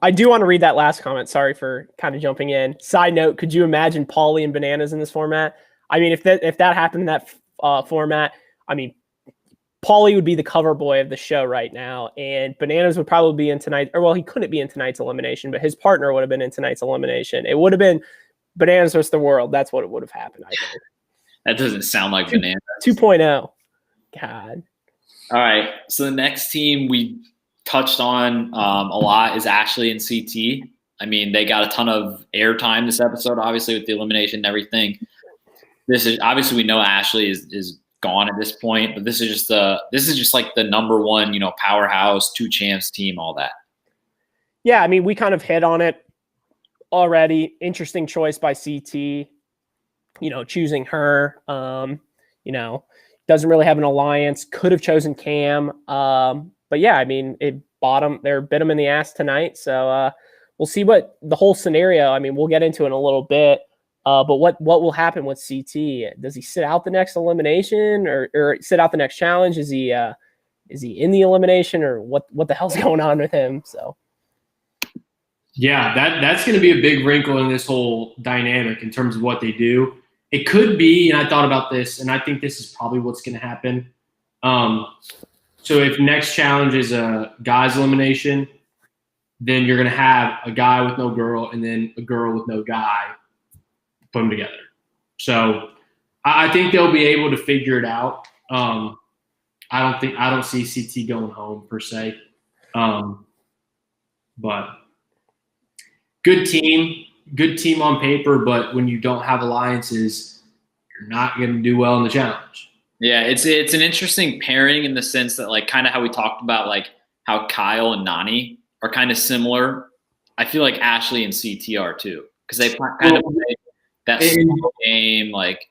I do want to read that last comment. Sorry for kind of jumping in. Side note, could you imagine Paulie and Bananas in this format? I mean, if that happened in that format, I mean, Paulie would be the cover boy of the show right now, and Bananas would probably be in tonight. Or, well, he couldn't be in tonight's elimination, but his partner would have been in tonight's elimination. It would have been Bananas versus the world. That's what it would have happened, I think. That doesn't sound like Bananas. 2.0. God. All right. So the next team we touched on a lot is Ashley and CT. I mean, they got a ton of airtime this episode, obviously, with the elimination and everything. This is obviously, we know Ashley is gone at this point, but this is just like the number one, powerhouse, 2 champs team, all that. Yeah, I mean, we kind of hit on it already. Interesting choice by CT, choosing her. Doesn't really have an alliance. Could have chosen Cam. But yeah, I mean, they bit them in the ass tonight. So we'll see what the whole scenario. I mean, we'll get into it in a little bit. But what will happen with CT? Does he sit out the next elimination or sit out the next challenge? Is he in the elimination, or what the hell's going on with him? So yeah, that's going to be a big wrinkle in this whole dynamic in terms of what they do. It could be, and I thought about this, and I think this is probably what's going to happen. So if next challenge is a guy's elimination, then you're going to have a guy with no girl and then a girl with no guy, put them together. So I think they'll be able to figure it out. I don't see CT going home per se. But good team on paper, but when you don't have alliances, you're not going to do well in the challenge. Yeah, it's an interesting pairing in the sense that, like, kind of how we talked about, like, how Kyle and Nani are kind of similar. I feel like Ashley and CT are too, because they kind of play that game, like.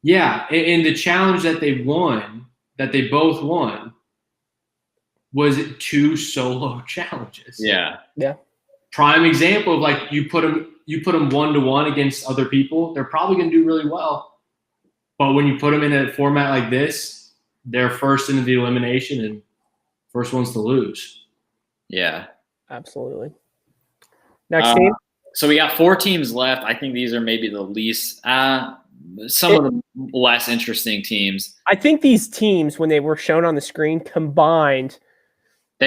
Yeah, and the challenge that they both won, was 2 solo challenges. Yeah. Yeah. Prime example of, like, you put them 1-to-1 against other people, they're probably going to do really well. But when you put them in a format like this, they're first into the elimination and first ones to lose. Yeah. Absolutely. Next team. So we got 4 teams left. I think these are maybe the least some of the less interesting teams. I think these teams, when they were shown on the screen, combined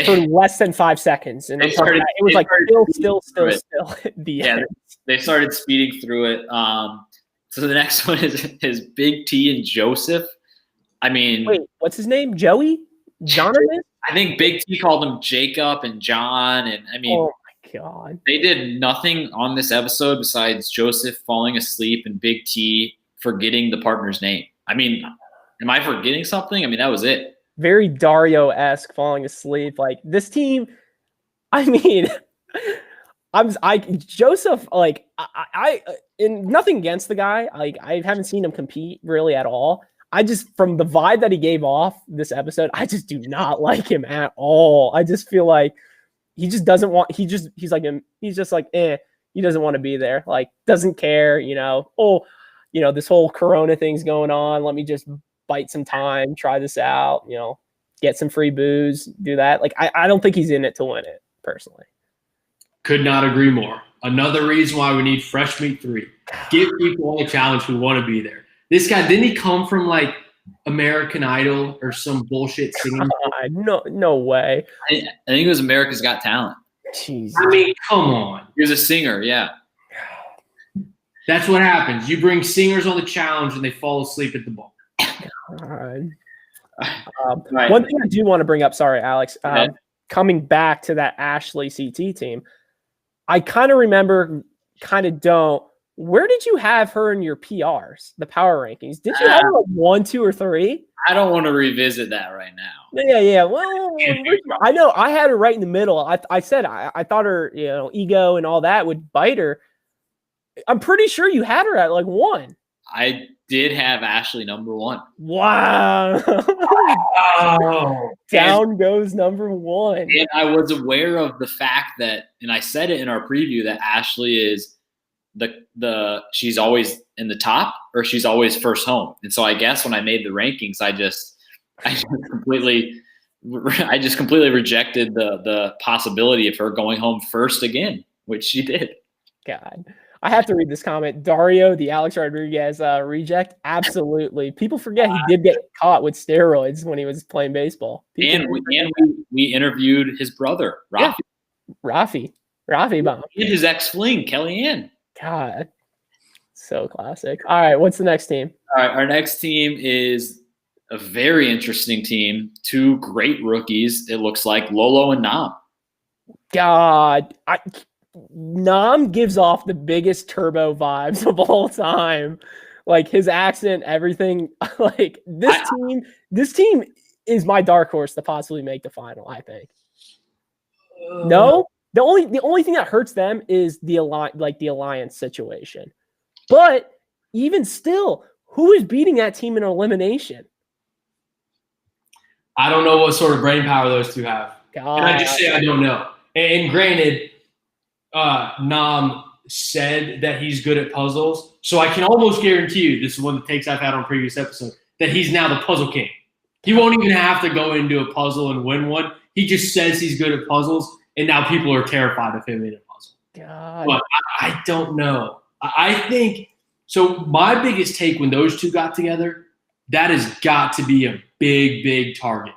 for less than 5 seconds. And it was like still at the end. They started speeding through it. So the next one is Big T and Joseph. I mean, wait, what's his name? Joey? Jonathan? I think Big T called him Jacob and John. And I mean, oh my God. They did nothing on this episode besides Joseph falling asleep and Big T forgetting the partner's name. I mean, am I forgetting something? I mean, that was it. Very Dario-esque, falling asleep. Like, this team, I mean, Joseph, like I and nothing against the guy. Like I haven't seen him compete really at all. I just, from the vibe that he gave off this episode, I just do not like him at all. I just feel like he just doesn't want, he's just like, he doesn't want to be there. Like, doesn't care, this whole Corona thing's going on. Let me just bite some time, try this out, get some free booze, do that. Like, I don't think he's in it to win it, personally. Could not agree more. Another reason why we need Fresh Meat 3. Give people a challenge who want to be there. This guy, didn't he come from like American Idol or some bullshit singing? No way. I think it was America's Got Talent. Jesus. I mean, come on. He was a singer, yeah. That's what happens. You bring singers on the challenge and they fall asleep at the bar. God. Right. One thing I do want to bring up, sorry, Alex, coming back to that Ashley CT team, I kind of remember, kind of don't. Where did you have her in your PRs, the power rankings? Did you have her like 1, 2, or 3? I don't want to revisit that right now. Yeah. Well, I know I had her right in the middle. I said I thought her, ego and all that would bite her. I'm pretty sure you had her at like 1. I did have Ashley number 1. Wow. Oh. Down goes number 1. And I was aware of the fact that, and I said it in our preview, that Ashley is she's always in the top, or she's always first home. And so I guess when I made the rankings, I just completely rejected the possibility of her going home first again, which she did. God, I have to read this comment. Dario, the Alex Rodriguez reject. Absolutely. People forget he did get caught with steroids when he was playing baseball. We interviewed his brother, Rafi. Yeah. Rafi Bomb. And his ex-fling, Kellyanne. God, so classic. All right, what's the next team? All right, our next team is a very interesting team. 2 great rookies, it looks like, Lolo and Nam. God, Nam gives off the biggest turbo vibes of all time. Like his accent, everything. Like this team is my dark horse to possibly make the final, I think. No? The only thing that hurts them is the alliance situation. But even still, who is beating that team in elimination? I don't know what sort of brain power those two have. God. And I just say I don't know. And granted, Nam said that he's good at puzzles. So I can almost guarantee you, this is one of the takes I've had on previous episodes, that he's now the puzzle king. He won't even have to go into a puzzle and win one. He just says he's good at puzzles. And now people are terrified of him in a puzzle. God. But I don't know. I think – so my biggest take when those two got together, that has got to be a big, big target.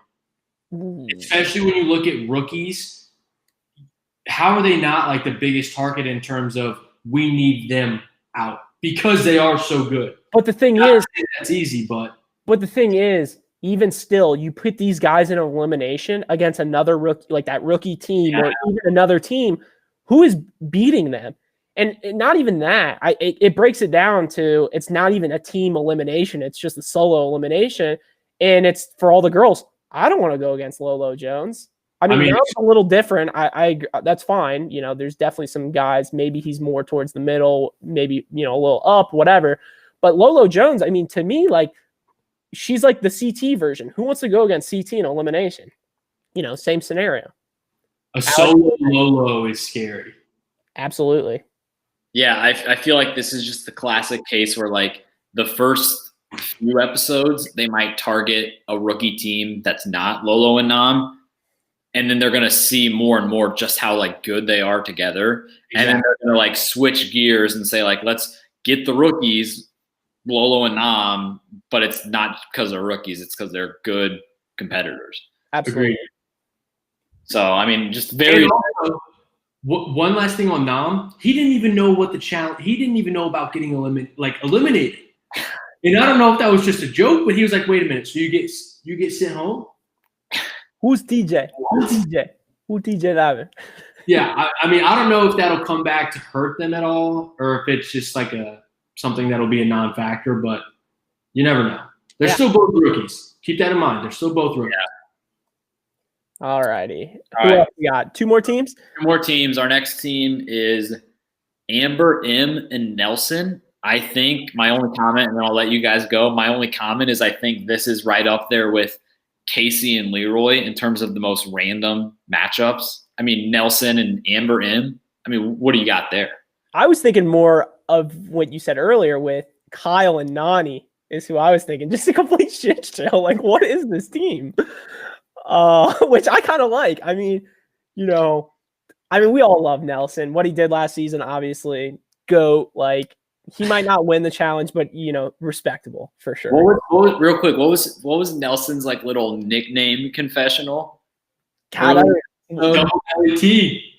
Ooh. Especially when you look at rookies. How are they not like the biggest target in terms of we need them out? Because they are so good. But the thing is – that's easy, but the thing is – even still, you put these guys in elimination against another rookie, like that rookie team, or even another team, who is beating them? And not even that. It breaks it down to it's not even a team elimination. It's just a solo elimination, and it's for all the girls. I don't want to go against Lolo Jones. I mean that's a little different. I that's fine. There's definitely some guys. Maybe he's more towards the middle. Maybe a little up, whatever. But Lolo Jones, I mean, to me, like. She's like the CT version. Who wants to go against CT in elimination? Same scenario. A solo Lolo is scary. Absolutely. Yeah, I feel like this is just the classic case where, like, the first few episodes, they might target a rookie team that's not Lolo and Nam, and then they're going to see more and more just how, like, good they are together. Exactly. And then they're going to, like, switch gears and say, like, let's get the rookies – Lolo and Nam, but it's not because they're rookies. It's because they're good competitors. Absolutely. So, I mean, just very. Also, one last thing on Nam. He didn't even know what the challenge. He didn't even know about getting eliminated. And I don't know if that was just a joke, but he was like, "Wait a minute. So you get sent home? Who's TJ? Who TJ Davin?" Yeah, I mean, I don't know if that'll come back to hurt them at all, or if it's just like something that'll be a non-factor, but you never know. They're still both rookies. Keep that in mind. They're still both rookies. All righty. All Who right. else we got? 2 more teams? 2 more teams. Our next team is Amber, M, and Nelson. I think my only comment, and then I'll let you guys go. My only comment is I think this is right up there with Casey and Leroy in terms of the most random matchups. I mean, Nelson and Amber, M. I mean, what do you got there? I was thinking more of what you said earlier with Kyle and Nani is who I was thinking. Just a complete shit show. Like, what is this team? Which I kind of like. I mean, we all love Nelson. What he did last season, obviously, GOAT. Like, he might not win the challenge, but respectable for sure. Real quick, what was Nelson's like little nickname confessional? God, Double T.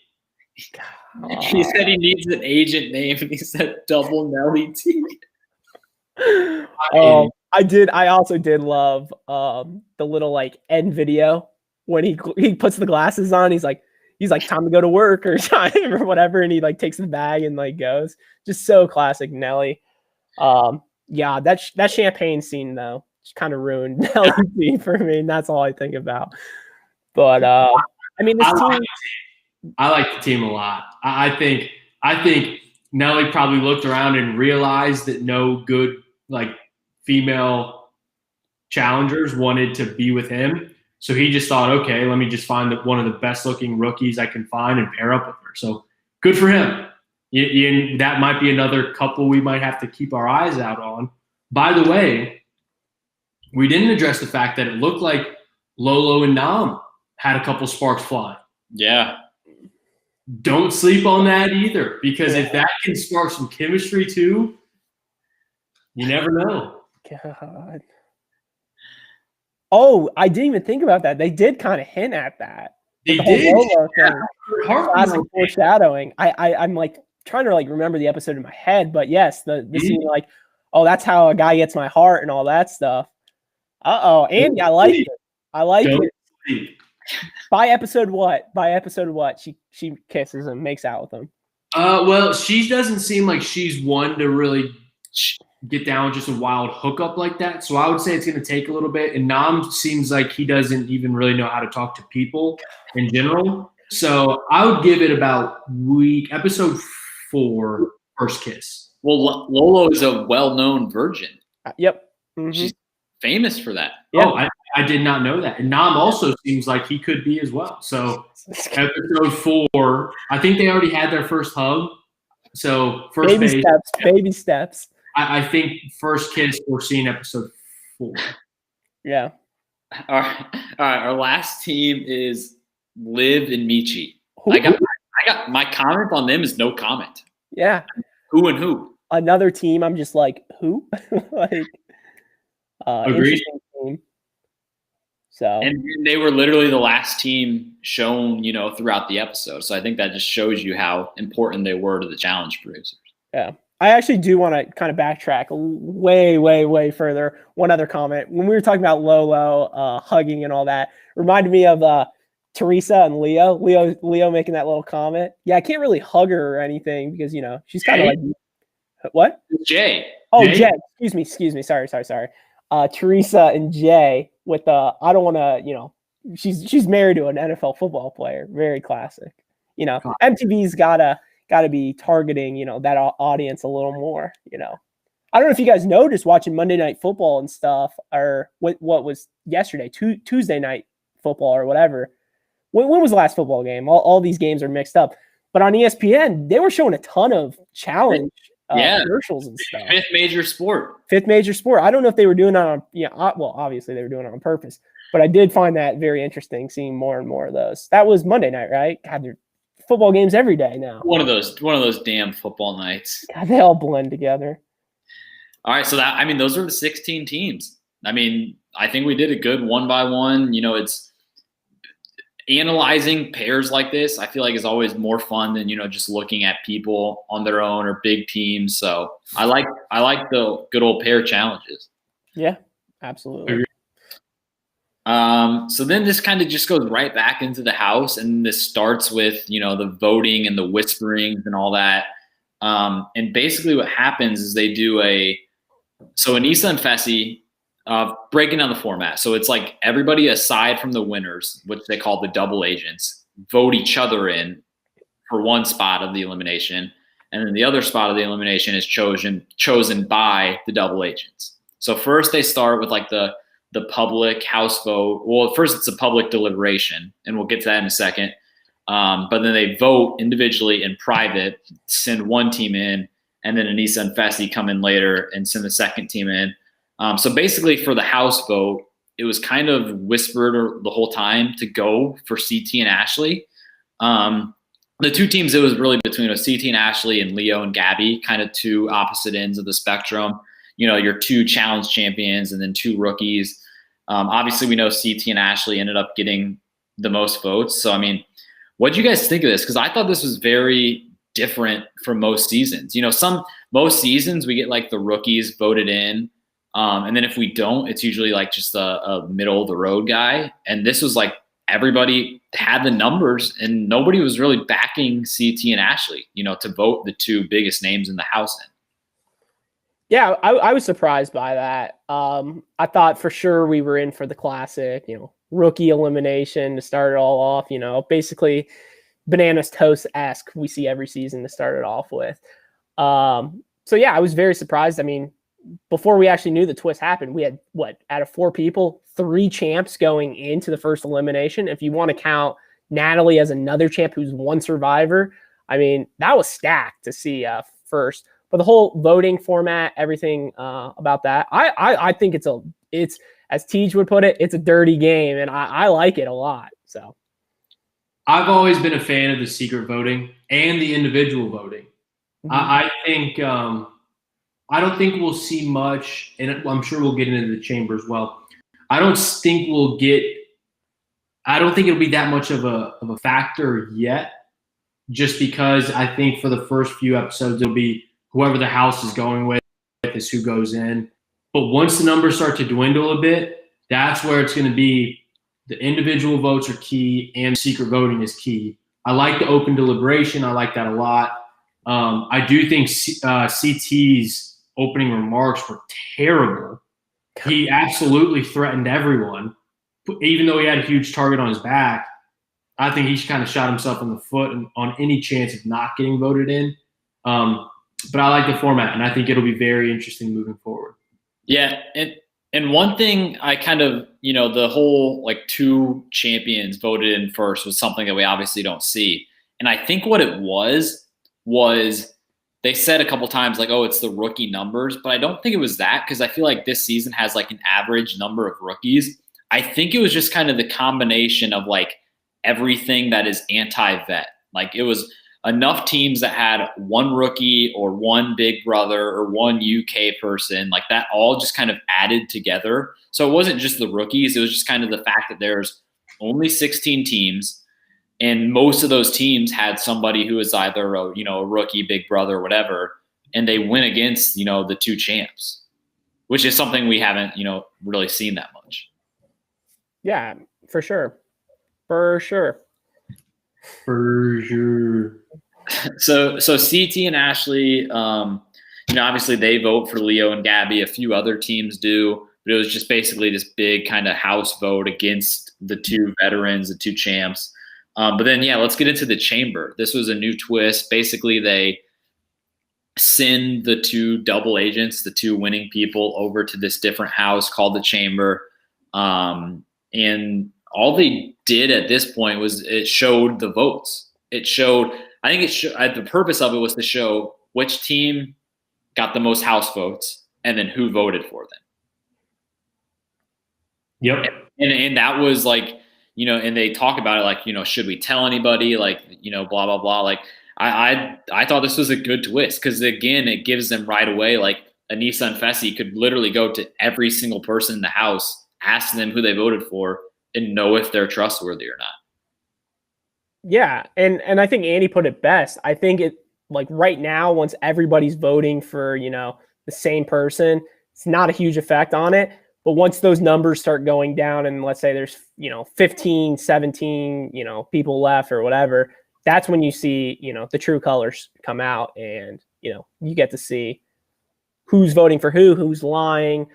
He said he needs an agent name, and he said Double Nelly T. I also did love the little like end video when he puts the glasses on. He's like time to go to work or time or whatever, and he like takes the bag and like goes. Just so classic Nelly. Yeah, that champagne scene though just kind of ruined Nelly T for me, and that's all I think about. But I mean, this team. I like the team a lot. I think Nelly probably looked around and realized that no good like female challengers wanted to be with him. So he just thought, okay, let me just find one of the best looking rookies I can find and pair up with her. So good for him. That might be another couple we might have to keep our eyes out on. By the way, we didn't address the fact that it looked like Lolo and Nam had a couple sparks fly. Yeah. Don't sleep on that either, because if that can spark some chemistry too, you never know. God. Oh, I didn't even think about that. They did kind of hint at that. They did. Classic foreshadowing. I'm like trying to like remember the episode in my head, but yes, the scene like, oh, that's how a guy gets my heart and all that stuff. Andy, I like it. I like it. Sleep. By episode what? She kisses him, makes out with him. Well, she doesn't seem like she's one to really get down just a wild hookup like that. So I would say it's going to take a little bit. And Nam seems like he doesn't even really know how to talk to people in general. So I would give it about episode 4, first kiss. Well, Lolo is a well-known virgin. Yep. Mm-hmm. She's famous for that. Yeah. Oh, I did not know that. And Nam also seems like he could be as well. So episode 4, I think they already had their first hug. So first baby steps. I think first kiss we're seeing episode 4. Yeah. All right. Our last team is Liv and Michi. I got my comment on them is no comment. Yeah. Who and who? Another team. I'm just like, who? Like, agreed. Team. So. And they were literally the last team shown, throughout the episode. So I think that just shows you how important they were to the challenge producers. Yeah. I actually do want to kind of backtrack way, way, way further. One other comment. When we were talking about Lolo hugging and all that, reminded me of Theresa and Leo. Leo making that little comment. Yeah, I can't really hug her or anything because, she's kind of like – what? Jay. Oh, Jay. Excuse me. Sorry. Theresa and Jay with I don't want to, she's married to an NFL football player. Very classic. MTV's gotta be targeting, that audience a little more, I don't know if you guys noticed watching Monday Night Football and stuff, or what was yesterday, Tuesday Night Football or whatever. When was the last football game? All these games are mixed up. But on ESPN, they were showing a ton of challenge commercials and stuff. Fifth major sport. I don't know if they were doing it on, well, obviously they were doing it on purpose. But I did find that very interesting, seeing more and more of those. That was Monday night, right? God, they're football games every day now. One of those damn football nights. God, they all blend together. All right, so those are the 16 teams. I think we did a good one by one. It's analyzing pairs like this. I feel like is always more fun than just looking at people on their own or big teams. So I like the good old pair challenges. Yeah, absolutely. So then this kind of just goes right back into the house, and this starts with, the voting and the whisperings and all that. And basically what happens is they do so Anissa and Fessy breaking down the format. So it's like everybody aside from the winners, which they call the double agents, vote each other in for one spot of the elimination. And then the other spot of the elimination is chosen by the double agents. So first they start with like the public house vote. Well, first it's a public deliberation, and we'll get to that in a second. But then they vote individually in private, send one team in, and then Anissa and Fessy come in later and send the second team in. So basically for the house vote, it was kind of whispered the whole time to go for CT and Ashley. The two teams it was really between CT and Ashley and Leo and Gabby, kind of two opposite ends of the spectrum. You know, your two challenge champions and then two rookies. Obviously, we know CT and Ashley ended up getting the most votes. So, I mean, what do you guys think of this? Because I thought this was very different from most seasons. You know, most seasons we get like the rookies voted in. And then if we don't, it's usually like just a middle of the road guy. And this was like everybody had the numbers and nobody was really backing CT and Ashley, you know, to vote the two biggest names in the house in. Yeah, I was surprised by that. I thought for sure we were in for the classic, you know, rookie elimination to start it all off, you know, basically bananas toast-esque we see every season to start it off with. So yeah, I was very surprised. I mean, before we actually knew the twist happened, we had out of 4 people, 3 champs going into the first elimination. If you want to count Natalie as another champ who's one survivor, I mean, that was stacked to see first. But the whole voting format, everything about that, I think it's as Tej would put it, it's a dirty game, and I like it a lot. So I've always been a fan of the secret voting and the individual voting. Mm-hmm. I think I don't think we'll see much, and I'm sure we'll get into the chamber as well. I don't think it'll be that much of a factor yet, just because I think for the first few episodes it'll be whoever the house is going with is who goes in. But once the numbers start to dwindle a bit, that's where it's going to be the individual votes are key and secret voting is key. I like the open deliberation. I like that a lot. I do think CT's opening remarks were terrible. He absolutely threatened everyone, even though he had a huge target on his back. I think he kind of shot himself in the foot on any chance of not getting voted in. But I like the format, and I think it'll be very interesting moving forward. Yeah, and one thing I kind of, you know, the whole like 2 champions voted in first was something that we obviously don't see. And I think what it was they said a couple times like, oh, it's the rookie numbers, but I don't think it was that, because I feel like this season has like an average number of rookies. I think it was just kind of the combination of like everything that is anti-vet. Like it was enough teams that had 1 rookie or 1 big brother or 1 UK person, like that all just kind of added together. So it wasn't just the rookies. It was just kind of the fact that there's only 16 teams, and most of those teams had somebody who is either a rookie, big brother, or whatever, and they went against, you know, the 2 champs, which is something we haven't, you know, really seen that much. Yeah, for sure. For sure. So CT and Ashley, you know, obviously they vote for Leo and Gabby. A few other teams do, but it was just basically this big kind of house vote against the 2 veterans, the 2 champs. But then, yeah, let's get into the chamber. This was a new twist. Basically, they send the 2 double agents, the 2 winning people, over to this different house called the chamber. And all they did at this point was it showed the votes. The purpose of it was to show which team got the most house votes and then who voted for them. Yep. And that was like, you know, and they talk about it like, you know, should we tell anybody? Like, you know, blah, blah, blah. Like, I thought this was a good twist because, again, it gives them right away, like Anissa and Fessy could literally go to every single person in the house, ask them who they voted for, and know if they're trustworthy or not. Yeah, and I think Andy put it best. I think it, like right now, once everybody's voting for, you know, the same person, it's not a huge effect on it. But once those numbers start going down and let's say there's, you know, 15, 17, you know, people left or whatever, that's when you see, you know, the true colors come out and, you know, you get to see who's voting for who's lying.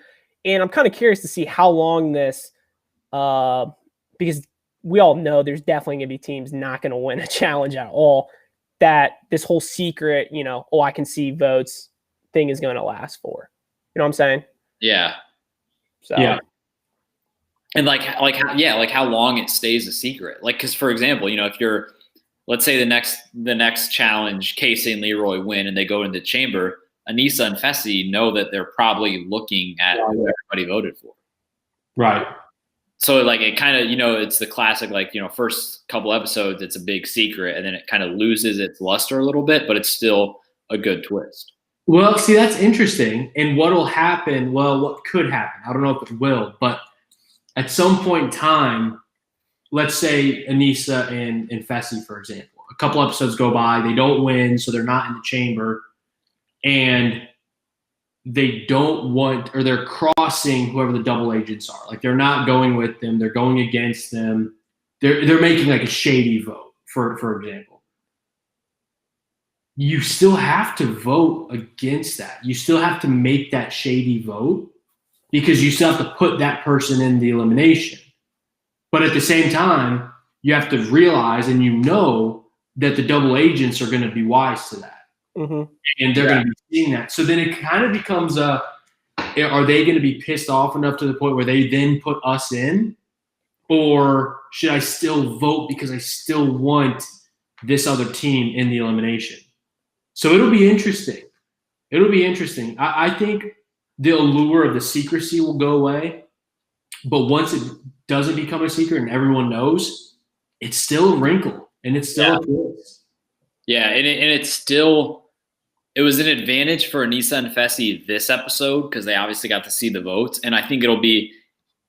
And I'm kind of curious to see how long this, because we all know there's definitely going to be teams not going to win a challenge at all, that this whole secret, I can see votes thing is going to last for. You know what I'm saying? Yeah. So. Yeah. And like how long it stays a secret. Like, because for example, if you're, let's say the next challenge, Casey and Leroy win and they go into the chamber, Aneesa and Fessy know that they're probably looking at who everybody voted for. Right. So like it kind of, it's the classic, like, first couple episodes, it's a big secret and then it kind of loses its luster a little bit, but it's still a good twist. Well, see, that's interesting. And what'll happen? Well, what could happen? I don't know if it will, but at some point in time, let's say Aneesa and Fessy, for example, a couple episodes go by, they don't win, so they're not in the chamber, and they don't want, or they're crossing whoever the double agents are. Like, they're not going with them, they're going against them. They're making like a shady vote, for example. You still have to vote against that. You still have to make that shady vote because you still have to put that person in the elimination. But at the same time, you have to realize and that the double agents are going to be wise to that. Mm-hmm. And they're going to be seeing that. So then it kind of becomes are they going to be pissed off enough to the point where they then put us in? Or should I still vote because I still want this other team in the elimination? So it'll be interesting. I think the allure of the secrecy will go away. But once it doesn't become a secret and everyone knows, it's still a wrinkle and it's still a twist. Yeah, and it's still – it was an advantage for Aneesa and Fessy this episode because they obviously got to see the votes. And I think it'll be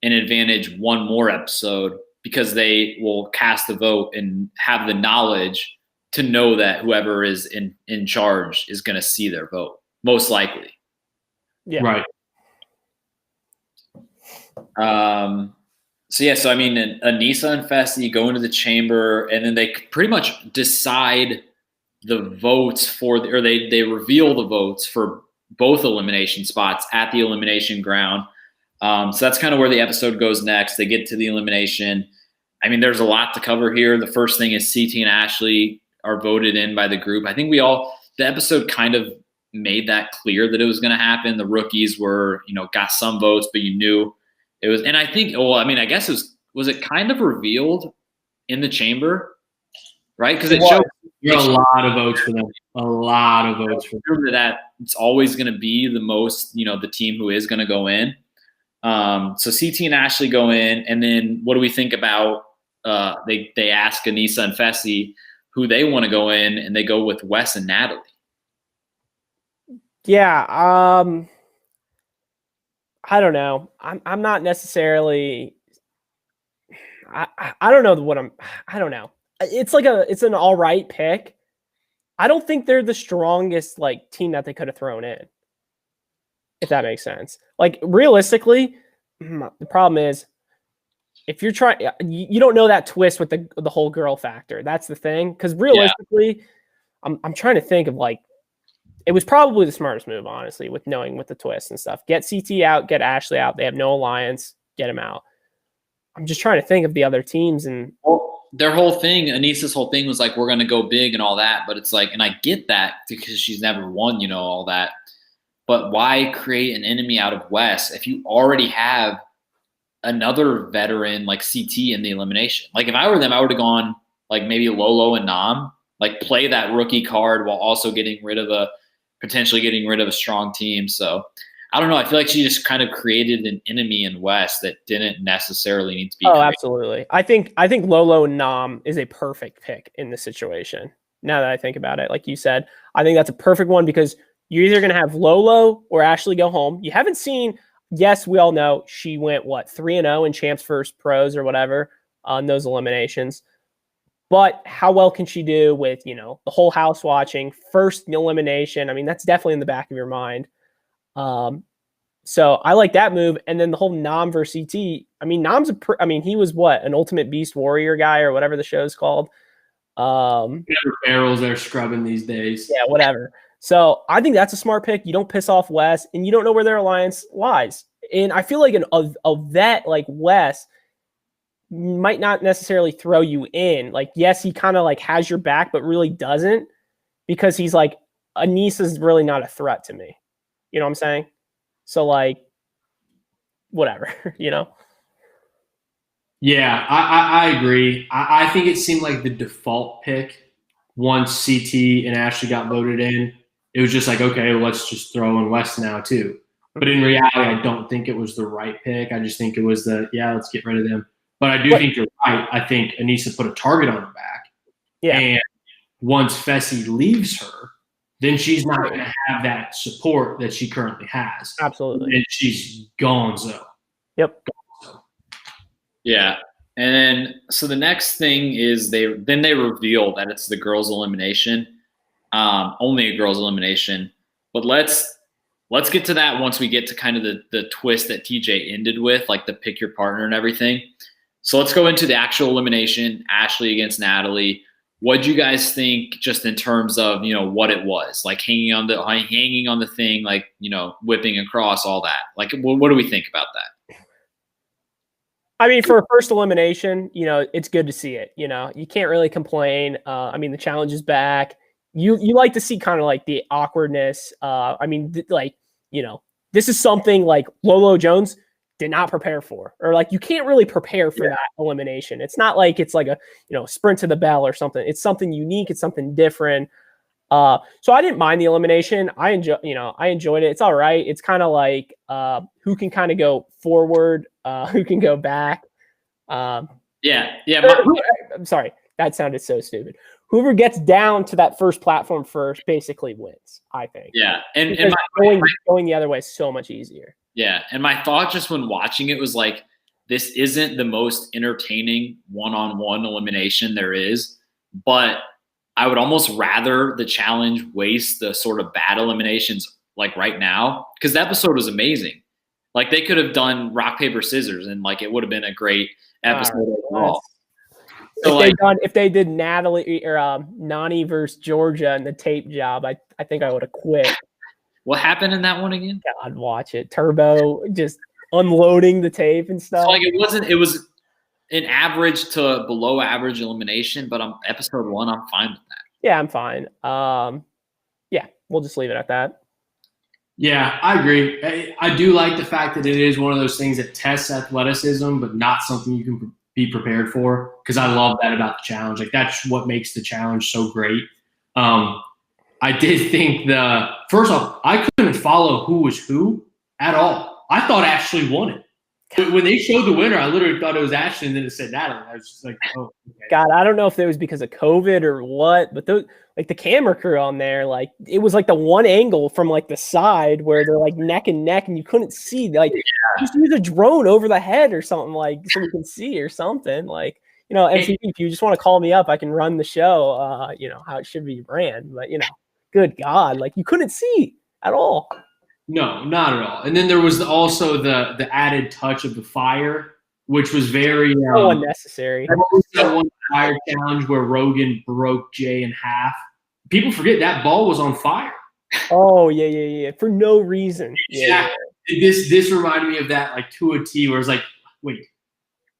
an advantage one more episode because they will cast the vote and have the knowledge to know that whoever is in charge is going to see their vote, most likely. Yeah. Right. So I mean, Aneesa and Fessy go into the chamber, and then they pretty much decide the votes or they reveal the votes for both elimination spots at the elimination ground. So that's kind of where the episode goes next. They get to the elimination. I mean, there's a lot to cover here. The first thing is CT and Ashley are voted in by the group. I think the episode kind of made that clear that it was going to happen. The rookies were, got some votes, but you knew it was. And I think, I guess was it kind of revealed in the chamber, right? Because it showed a lot of votes for them. A lot of votes for them. That it's always going to be the most, the team who is going to go in. So CT and Ashley go in, and then what do we think about? They ask Aneesa and Fessy who they want to go in, and they go with Wes and Natalie. Yeah, I don't know. I'm not necessarily. I don't know I don't know. It's an all right pick. I don't think they're the strongest team that they could have thrown in, if that makes sense. Like, realistically, the problem is if you're trying, you don't know that twist with the whole girl factor. That's the thing. Because realistically, I'm trying to think of it was probably the smartest move, honestly, with the twist and stuff. Get CT out, get Ashley out. They have no alliance. Get him out. I'm just trying to think of the other teams and. Their whole thing, Aneesa's whole thing was we're going to go big and all that. But it's and I get that because she's never won, all that. But why create an enemy out of Wes if you already have another veteran like CT in the elimination? If I were them, I would have gone maybe Lolo and Nam, play that rookie card while also potentially getting rid of a strong team. So I don't know. I feel like she just kind of created an enemy in Wes that didn't necessarily need to be. Oh, absolutely. I think Lolo and Nam is a perfect pick in this situation. Now that I think about it, like you said, I think that's a perfect one because you're either going to have Lolo or Ashley go home. You haven't seen, yes, we all know she went 3-0 in Champs First Pros or whatever on those eliminations. But how well can she do with, the whole house watching, first elimination? I mean, that's definitely in the back of your mind. So I like that move. And then the whole Nam versus CT. I mean, Nam's he was an Ultimate Beast Warrior guy or whatever the show's called. Barrels they're scrubbing these days. Yeah, whatever. So I think that's a smart pick. You don't piss off Wes, and you don't know where their alliance lies. And I feel like a vet like Wes might not necessarily throw you in. Like, yes, he kind of like has your back, but really doesn't, because he's like, Anissa's really not a threat to me. You know what I'm saying? So like, whatever, you know? Yeah, I agree. I think it seemed like the default pick once CT and Ashley got voted in. It was just like, okay, well, let's just throw in West now too. But in reality, I don't think it was the right pick. I just think it was let's get rid of them. But I do think you're right. I think Anissa put a target on her back. Yeah. And once Fessy leaves her, then she's not going to have that support that she currently has. Absolutely. And she's gonzo. Yep. Gonzo. Yeah. And then, so the next thing is they reveal that it's the girls' elimination, only a girls' elimination. But let's get to that once we get to kind of the twist that TJ ended with, like the pick your partner and everything. So let's go into the actual elimination, Ashley against Natalie. What do you guys think, just in terms of, you know, what it was, like hanging on the thing, like, you know, whipping across, all that? Like, what do we think about that? I mean, for a first elimination, you know, it's good to see it. You know, you can't really complain. I mean, the challenge is back. You like to see kind of like the awkwardness. I mean, like, you know, this is something like Lolo Jones did not prepare for, or like you can't really prepare for that elimination. It's not like it's like a, you know, sprint to the bell or something. It's something unique. It's something different. So I didn't mind the elimination. I enjoyed it. It's all right. It's kind of like who can kind of go forward, who can go back. I'm sorry, that sounded so stupid. Whoever gets down to that first platform first basically wins, I think. Yeah, and going the other way is so much easier. Yeah, and my thought just when watching it was like, this isn't the most entertaining one-on-one elimination there is, but I would almost rather the challenge waste the sort of bad eliminations like right now, because the episode was amazing. Like they could have done rock, paper, scissors, and like it would have been a great episode overall. So if they did Natalie or Nani versus Georgia in the tape job, I think I would have quit. What happened in that one again? God, watch it. Turbo just unloading the tape and stuff. So like it was an average to below average elimination, but on episode 1, I'm fine with that. Yeah, I'm fine. Yeah, we'll just leave it at that. Yeah, I agree. I do like the fact that it is one of those things that tests athleticism, but not something you can be prepared for, because I love that about the challenge. Like that's what makes the challenge so great. I did think first off, I couldn't follow who was who at all. I thought Ashley won it. When they showed the winner, I literally thought it was Ashley, and then it said Natalie. I was just like, oh, okay. God, I don't know if it was because of COVID or what, but like the camera crew on there, like it was like the one angle from like the side where they're like neck and neck, and you couldn't see. Like just use a drone over the head or something, like so we can see or something. Like, you know, MTV, if you just want to call me up, I can run the show. You know how it should be ran, but you know, good God, like you couldn't see at all. No, not at all. And then there was also the added touch of the fire, which was very so unnecessary. That one fire challenge where Rogan broke Jay in half. People forget that ball was on fire. Oh yeah, for no reason. Yeah. This reminded me of that, like to a T, where it's like, wait,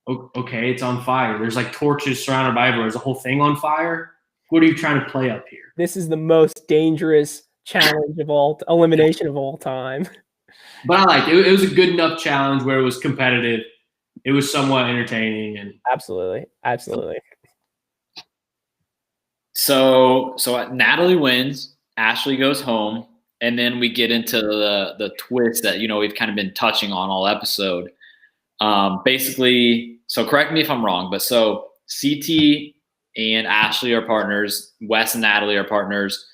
okay, it's on fire. There's like torches surrounded by everywhere. Is the whole thing on fire? What are you trying to play up here? This is the most dangerous challenge of elimination of all time. But I liked it. It was a good enough challenge where it was competitive. It was somewhat entertaining, and absolutely. So Natalie wins, Ashley goes home, and then we get into the twist that, you know, we've kind of been touching on all episode. Basically, so correct me if I'm wrong, but so CT and Ashley are partners, Wes and Natalie are partners.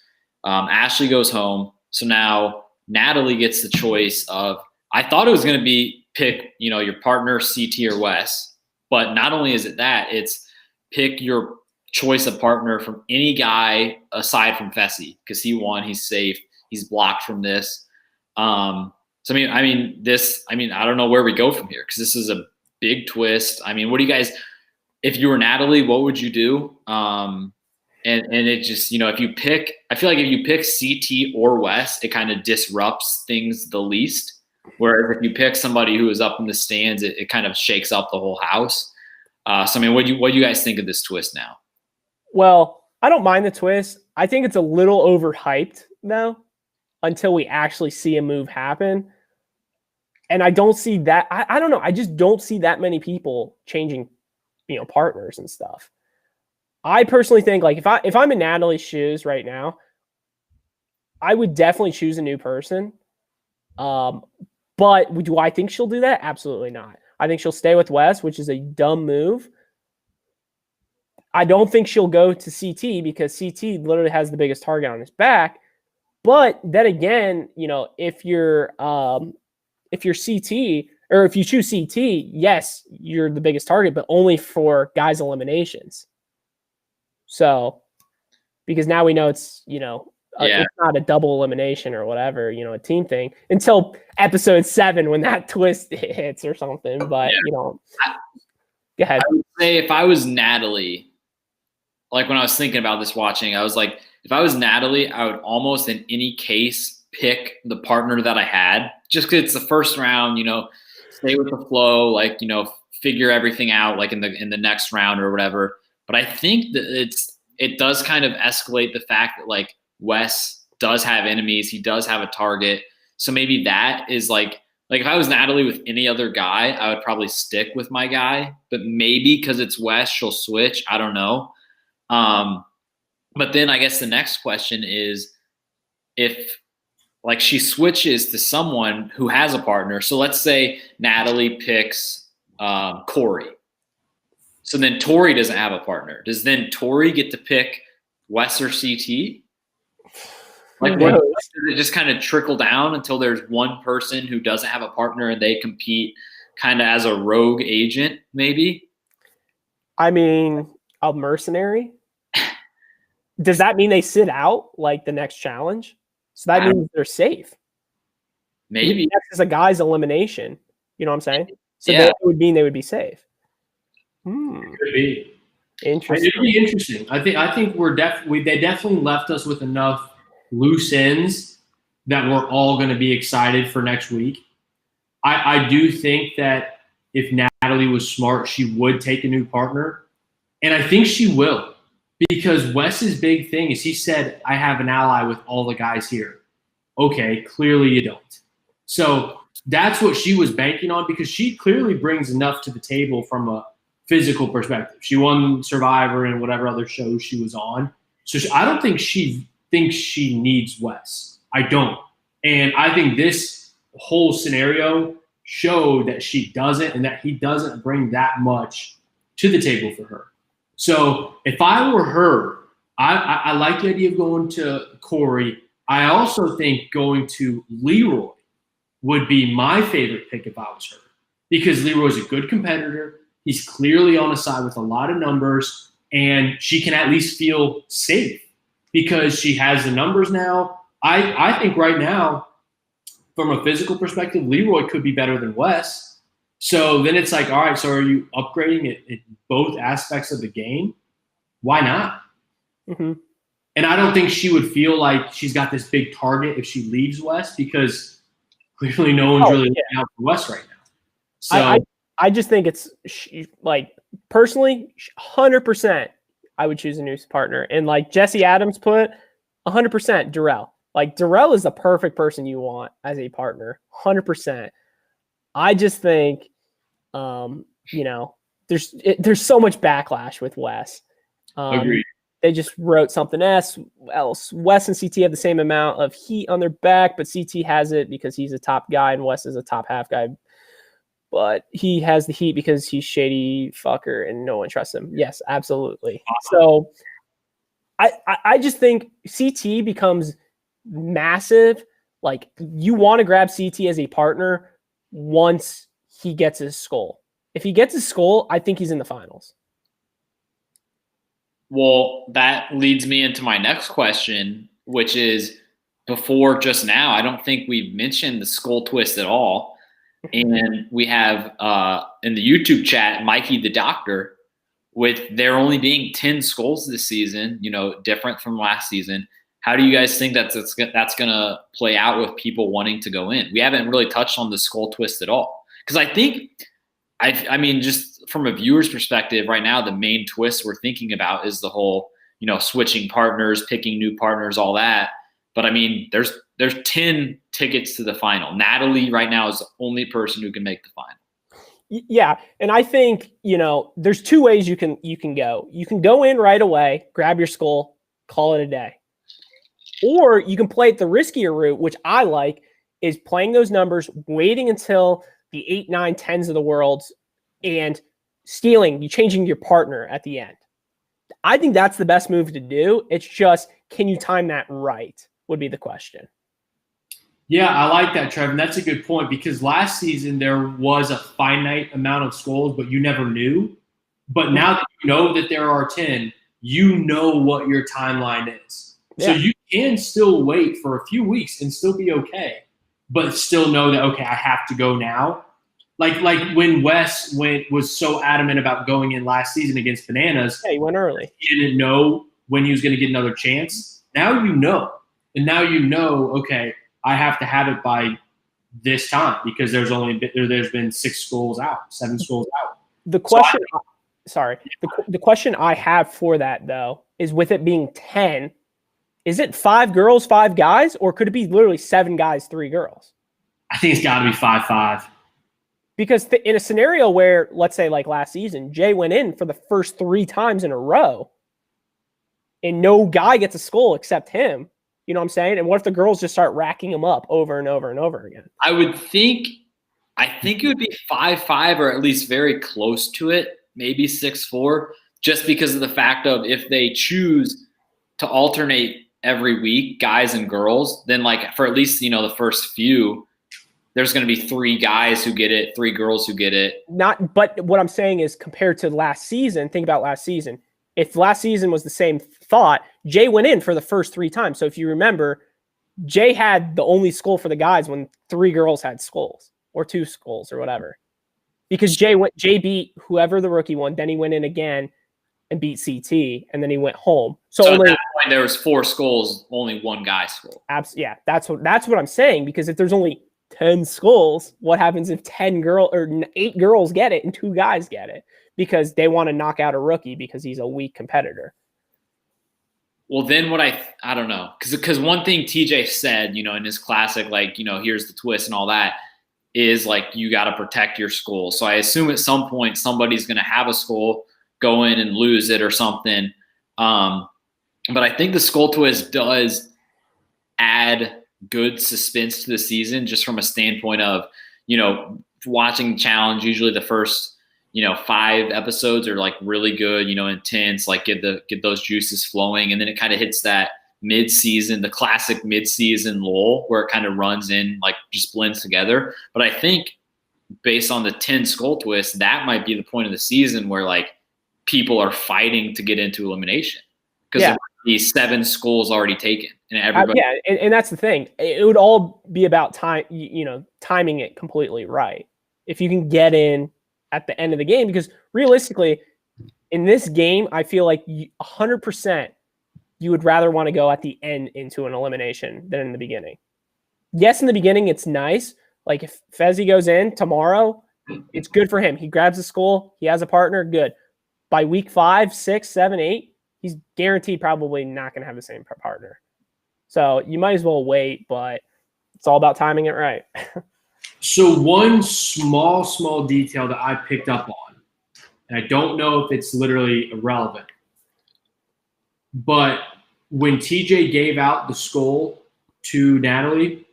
Ashley goes home. So now Natalie gets the choice of, I thought it was going to be pick, you know, your partner, CT or Wes. But not only is it that, it's pick your choice of partner from any guy aside from Fessy, because he won, he's safe, he's blocked from this. So I mean, I don't know where we go from here, because this is a big twist. I mean, what do you guys, if you were Natalie, what would you do? And it just, you know, I feel like if you pick CT or Wes, it kind of disrupts things the least. Whereas if you pick somebody who is up in the stands, it kind of shakes up the whole house. So I mean, what do you guys think of this twist now? Well, I don't mind the twist. I think it's a little overhyped though, until we actually see a move happen. And I don't see that. I don't know. I just don't see that many people changing, partners and stuff. I personally think like if I'm in Natalie's shoes right now, I would definitely choose a new person. But do I think she'll do that? Absolutely not. I think she'll stay with Wes, which is a dumb move. I don't think she'll go to CT because CT literally has the biggest target on his back. But then again, if you're CT or if you choose CT, yes, you're the biggest target, but only for guys' eliminations. So, because now we know it's, it's not a double elimination or whatever, a team thing until episode 7 when that twist hits or something. But, go ahead. I would say if I was Natalie, like when I was thinking about this watching, I was like, if I was Natalie, I would almost in any case pick the partner that I had just because it's the first round, stay with the flow, like, figure everything out like in the next round or whatever. But I think that it does kind of escalate the fact that like Wes does have enemies. He does have a target. So maybe that is like if I was Natalie with any other guy, I would probably stick with my guy, but maybe because it's Wes, she'll switch. I don't know. But then I guess the next question is if like she switches to someone who has a partner. So let's say Natalie picks Corey. So then Tori doesn't have a partner. Does then Tori get to pick Wes or CT? Like, does it just kind of trickle down until there's one person who doesn't have a partner and they compete kind of as a rogue agent, maybe? I mean, a mercenary? Does that mean they sit out like the next challenge? So that means they're safe. Maybe. Next is a guy's elimination. You know what I'm saying? So yeah. that would mean they would be safe. Could be. Interesting. It'd be interesting. I think they definitely left us with enough loose ends that we're all going to be excited for next week. I do think that if Natalie was smart, she would take a new partner. And I think she will. Because Wes's big thing is he said, I have an ally with all the guys here. Okay, clearly you don't. So that's what she was banking on because she clearly brings enough to the table from a physical perspective. She won Survivor and whatever other shows she was on. So I don't think she thinks she needs Wes. I don't. And I think this whole scenario showed that she doesn't and that he doesn't bring that much to the table for her. So if I were her, I like the idea of going to Corey. I also think going to Leroy would be my favorite pick if I was her because Leroy's a good competitor. He's clearly on a side with a lot of numbers, and she can at least feel safe because she has the numbers now. I think right now, from a physical perspective, Leroy could be better than Wes. So then it's like, all right, so are you upgrading it both aspects of the game? Why not? Mm-hmm. And I don't think she would feel like she's got this big target if she leaves Wes because clearly no one's really looking out for Wes right now. So I just think it's like personally, 100%. I would choose a new partner, and like Jesse Adams put, 100% Darrell. Like Darrell is the perfect person you want as a partner, 100%. I just think, there's so much backlash with Wes. Agreed. They just wrote something else. Wes and CT have the same amount of heat on their back, but CT has it because he's a top guy and Wes is a top half guy. But he has the heat because he's shady fucker and no one trusts him. Yes, absolutely. So I just think CT becomes massive. Like you want to grab CT as a partner once he gets his skull. If he gets his skull, I think he's in the finals. Well, that leads me into my next question, which is before just now, I don't think we've mentioned the skull twist at all. And we have in the YouTube chat, Mikey the Doctor, with there only being 10 skulls this season, different from last season, How do you guys think that's going to play out with people wanting to go in? We haven't really touched on the skull twist at all. Because I think, I mean, just from a viewer's perspective right now, the main twist we're thinking about is the whole, switching partners, picking new partners, all that. But I mean, there's 10 tickets to the final. Natalie right now is the only person who can make the final. Yeah, and I think, there's two ways you can go. You can go in right away, grab your skull, call it a day. Or you can play it the riskier route, which I like, is playing those numbers, waiting until the 8, 9, 10s of the world, and changing your partner at the end. I think that's the best move to do. It's just, can you time that right, would be the question. Yeah, I like that, Trevor. And that's a good point, because last season there was a finite amount of skulls, but you never knew. But now that you know that there are 10, you know what your timeline is. Yeah. So you can still wait for a few weeks and still be okay, but still know that, okay, I have to go now. Like when Wes was so adamant about going in last season against Bananas. Yeah, he went early. He didn't know when he was going to get another chance. Now you know. And now you know, okay, I have to have it by this time, because there's been 6 skulls out, 7 skulls out. The question the question I have for that, though, is with it being 10, is it 5 girls, 5 guys, or could it be literally 7 guys, 3 girls? I think it's got to be 5-5. Because in a scenario where, let's say like last season, Jay went in for the first 3 times in a row and no guy gets a skull except him, you know what I'm saying? And what if the girls just start racking them up over and over and over again? I think it would be 5-5, or at least very close to it, maybe 6-4, just because of the fact of, if they choose to alternate every week, guys and girls, then like for at least, the first few, there's going to be 3 guys who get it, 3 girls who get it. But what I'm saying is, compared to last season, think about last season. If last season was the same thought, Jay went in for the first 3 times. So if you remember, Jay had the only skull for the guys when 3 girls had skulls, or 2 skulls, or whatever. Because Jay beat whoever the rookie won, then he went in again and beat CT, and then he went home. So at that point, there was 4 skulls, only 1 guy skull. Yeah, that's what I'm saying. Because if there's only 10 skulls, what happens if 8 girls get it and 2 guys get it? Because they want to knock out a rookie because he's a weak competitor. Well, then what I don't know. Because one thing TJ said, in his classic, like, here's the twist and all that, is like, you got to protect your skull. So I assume at some point somebody's going to have a skull, go in and lose it or something. But I think the skull twist does add good suspense to the season, just from a standpoint of, watching the challenge. Usually the first, 5 episodes are like really good, intense, like get those juices flowing. And then it kind of hits that mid-season, the classic mid-season lull, where it kind of runs in, like just blends together. But I think based on the 10 skull twist, that might be the point of the season where like people are fighting to get into elimination, because these 7 skulls already taken, and everybody. And that's the thing. It would all be about time, timing it completely right. If you can get in at the end of the game, because realistically, in this game, I feel like 100% you would rather want to go at the end into an elimination than in the beginning. Yes, in the beginning, it's nice. Like if Fezzi goes in tomorrow, it's good for him. He grabs a skull, he has a partner, good. By week 5, 6, 7, 8, he's guaranteed probably not going to have the same partner. So you might as well wait, but it's all about timing it right. So one small detail that I picked up on, and I don't know if it's literally irrelevant, but when TJ gave out the skull to Natalie,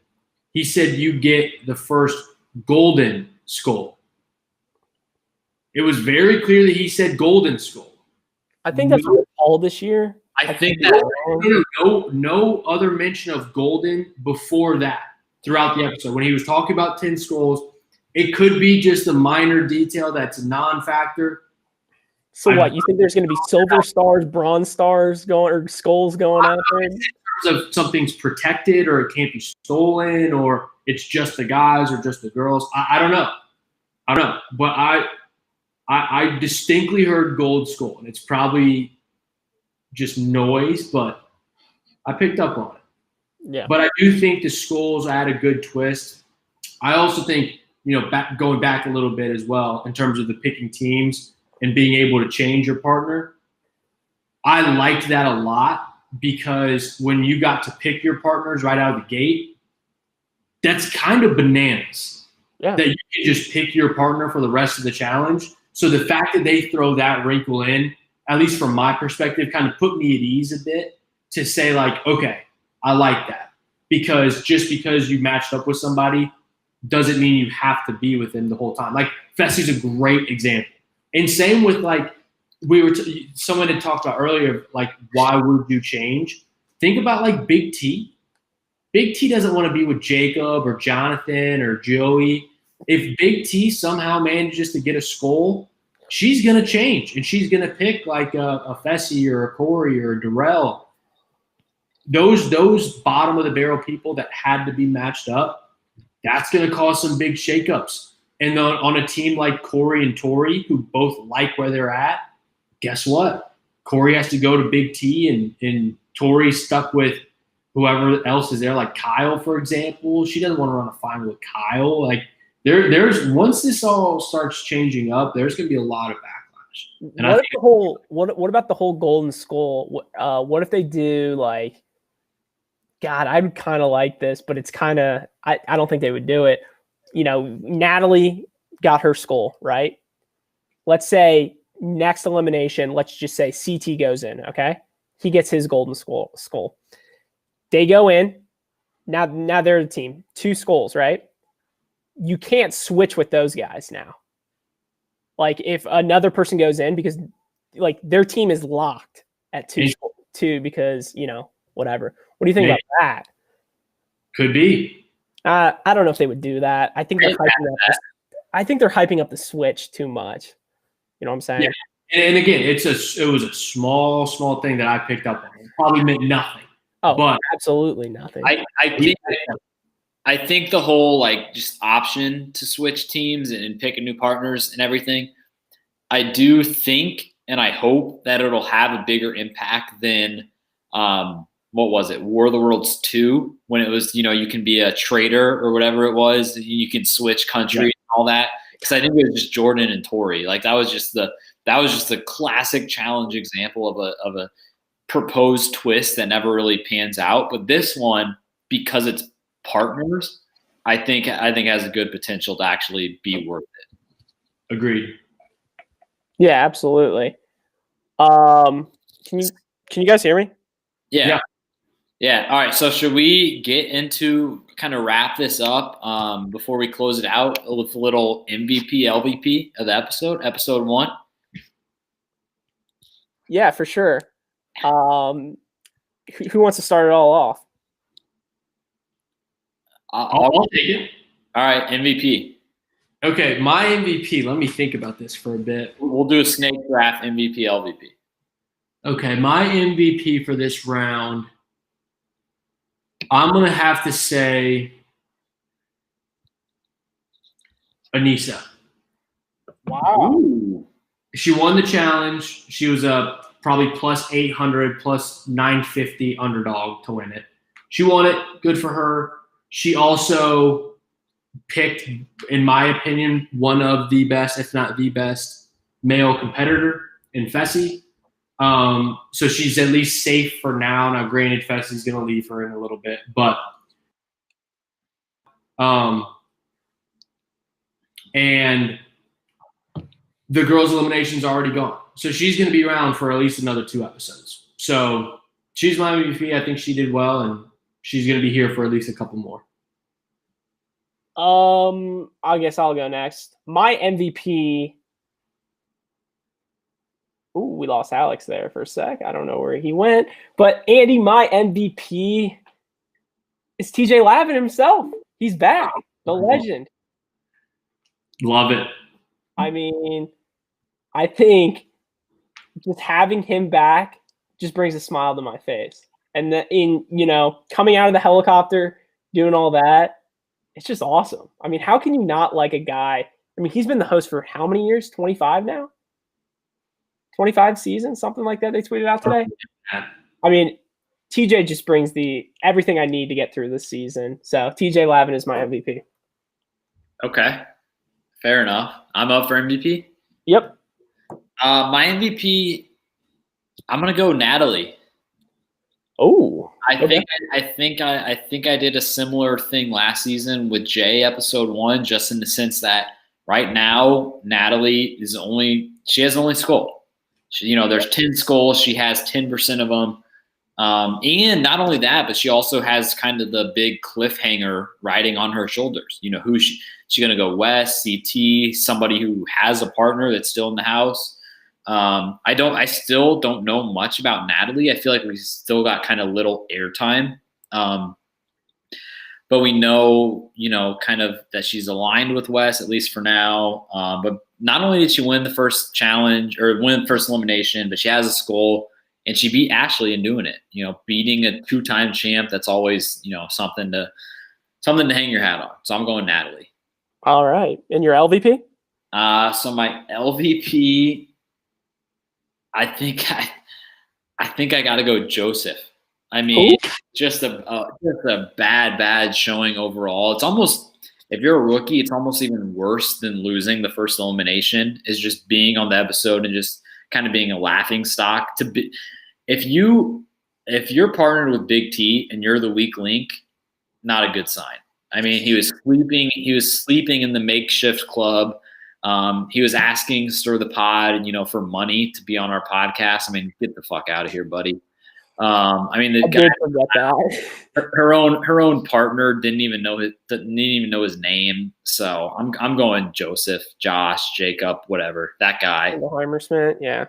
he said you get the first golden skull. It was very clear that he said golden skull. I think that's what it's called this year. I think that no other mention of golden before that throughout the episode. When he was talking about 10 skulls, it could be just a minor detail that's a non-factor. So what? You think there's going to be silver stars, bronze stars going, or skulls going out there? In terms of something's protected, or it can't be stolen, or it's just the guys or just the girls. I don't know. But I distinctly heard gold skull, and it's probably just noise, but I picked up on it. Yeah. But I do think the skulls add a good twist. I also think, going back a little bit as well in terms of the picking teams and being able to change your partner. I liked that a lot because when you got to pick your partners right out of the gate, that's kind of bananas. Yeah. That you can just pick your partner for the rest of the challenge. So the fact that they throw that wrinkle in, at least from my perspective, kind of put me at ease a bit to say like, okay, I like that. Because just because you matched up with somebody doesn't mean you have to be with them the whole time. Like Fessy's a great example. And same with like, someone had talked about earlier, like, why would you change? Think about like Big T. Big T doesn't want to be with Jacob or Jonathan or Joey. If Big T somehow manages to get a skull, she's going to change and she's going to pick like a Fessy or a Corey or a Darrell. Those bottom of the barrel people that had to be matched up, that's going to cause some big shakeups. And then on a team like Corey and Tori, who both like where they're at, guess what? Corey has to go to Big T and Tori's stuck with whoever else is there, like Kyle, for example. She doesn't want to run a final with Kyle. Like there's once this all starts changing up, there's going to be a lot of backlash. And what about the whole golden skull? What if they do like, God, I would kind of like this, but it's kind of, I don't think they would do it. Natalie got her skull, right? Let's say next elimination, let's just say CT goes in, okay? He gets his golden skull. They go in. Now they're the team. 2 skulls, right? You can't switch with those guys now. Like if another person goes in, because like their team is locked at 2 because, whatever. What do you think about that? Could be. I don't know if they would do that. I think they're hyping up the switch too much. You know what I'm saying? Yeah. And again, it was a small thing that I picked up on. It probably meant nothing. Oh, but absolutely nothing. I think the whole like just option to switch teams and pick new partners and everything, I do think and I hope that it'll have a bigger impact than what was it? War of the Worlds 2, when it was, you can be a traitor or whatever it was, you can switch countries and all that. Because I think it was just Jordan and Tory. Like that was just the classic challenge example of a proposed twist that never really pans out. But this one, because it's partners, I think has a good potential to actually be worth it. Agreed. Yeah, absolutely. Can you guys hear me? Yeah. All right. So should we get into kind of wrap this up before we close it out with a little MVP, LVP of the episode 1? Yeah, for sure. Who wants to start it all off? I'll take it. All right, MVP. Okay, my MVP. Let me think about this for a bit. We'll do a snake draft MVP, LVP. Okay, my MVP for this round, I'm going to have to say Anissa. Wow. Ooh. She won the challenge. She was a probably plus 800, plus 950 underdog to win it. She won it. Good for her. She also picked, in my opinion, one of the best, if not the best, male competitor in Fessy. So she's at least safe for now. Now, granted, Fessy's going to leave her in a little bit, but and the girls' elimination's already gone. So she's going to be around for at least another 2 episodes. So she's my MVP. I think she did well, and she's going to be here for at least a couple more. I guess I'll go next. My MVP. Ooh, we lost Alex there for a sec. I don't know where he went. But Andy, my MVP is TJ Lavin himself. He's back. The legend. Love it. I mean, I think just having him back just brings a smile to my face. And coming out of the helicopter, doing all that, it's just awesome. I mean, how can you not like a guy? I mean, he's been the host for how many years? 25 now? 25 seasons, something like that they tweeted out today. I mean, TJ just brings everything I need to get through this season. So TJ Lavin is my MVP. Okay. Fair enough. I'm up for MVP. Yep. My MVP, I'm gonna go Natalie. Oh, I think I did a similar thing last season with Jay episode 1, just in the sense that right now Natalie she has only skull. There's 10 skulls. She has 10% of them. And not only that, but she also has kind of the big cliffhanger riding on her shoulders. Who's she going to go? Wes, CT, somebody who has a partner that's still in the house. I still don't know much about Natalie. I feel like we still got kind of little airtime. But we know, kind of that she's aligned with Wes, at least for now. But not only did she win the first challenge or win the first elimination, but she has a skull. And she beat Ashley in doing it. Beating a 2-time champ, that's always, something to hang your hat on. So I'm going Natalie. All right. And your LVP? So my LVP, I think I got to go Joseph. I mean, just a bad showing overall. It's almost, if you're a rookie, it's almost even worse than losing the first elimination, is just being on the episode and just kind of being a laughing stock. If you're partnered with Big T and you're the weak link, not a good sign. I mean, he was sleeping in the makeshift club. He was asking Stir the Pod, for money to be on our podcast. I mean, get the fuck out of here, buddy. I mean, the guy, her own partner didn't even know his name. So I'm going Joseph, Josh, Jacob, whatever, that guy. Heimersmith, yeah.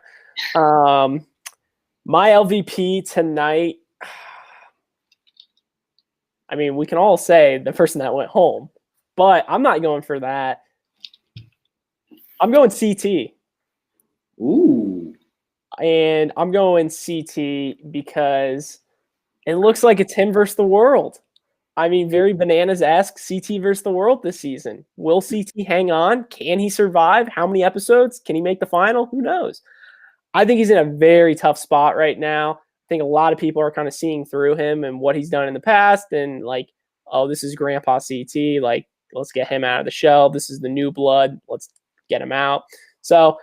My LVP tonight, I mean, we can all say the person that went home, but I'm not going for that. I'm going CT. Ooh. And I'm going CT because it looks like it's him versus the world. I mean, very bananas-esque CT versus the world this season. Will CT hang on? Can he survive? How many episodes? Can he make the final? Who knows? I think he's in a very tough spot right now. I think a lot of people are kind of seeing through him and what he's done in the past and like, oh, this is Grandpa CT. Like, let's get him out of the shell. This is the new blood. Let's get him out. So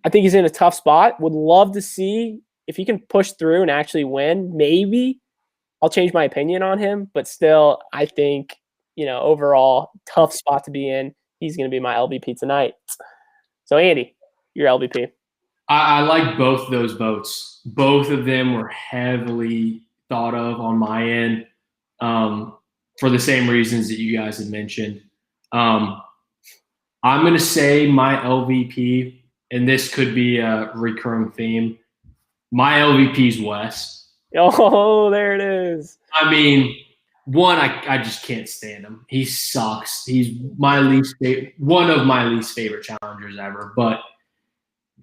I think he's in a tough spot. Would love to see if he can push through and actually win. Maybe I'll change my opinion on him, but still, I think, overall, tough spot to be in. He's going to be my LVP tonight. So, Andy, your LVP. I like both those votes. Both of them were heavily thought of on my end for the same reasons that you guys had mentioned. I'm going to say my LVP, and this could be a recurring theme. My LVP is Wes. Oh, there it is. I mean, one, I just can't stand him. He sucks. He's one of my least favorite challengers ever, but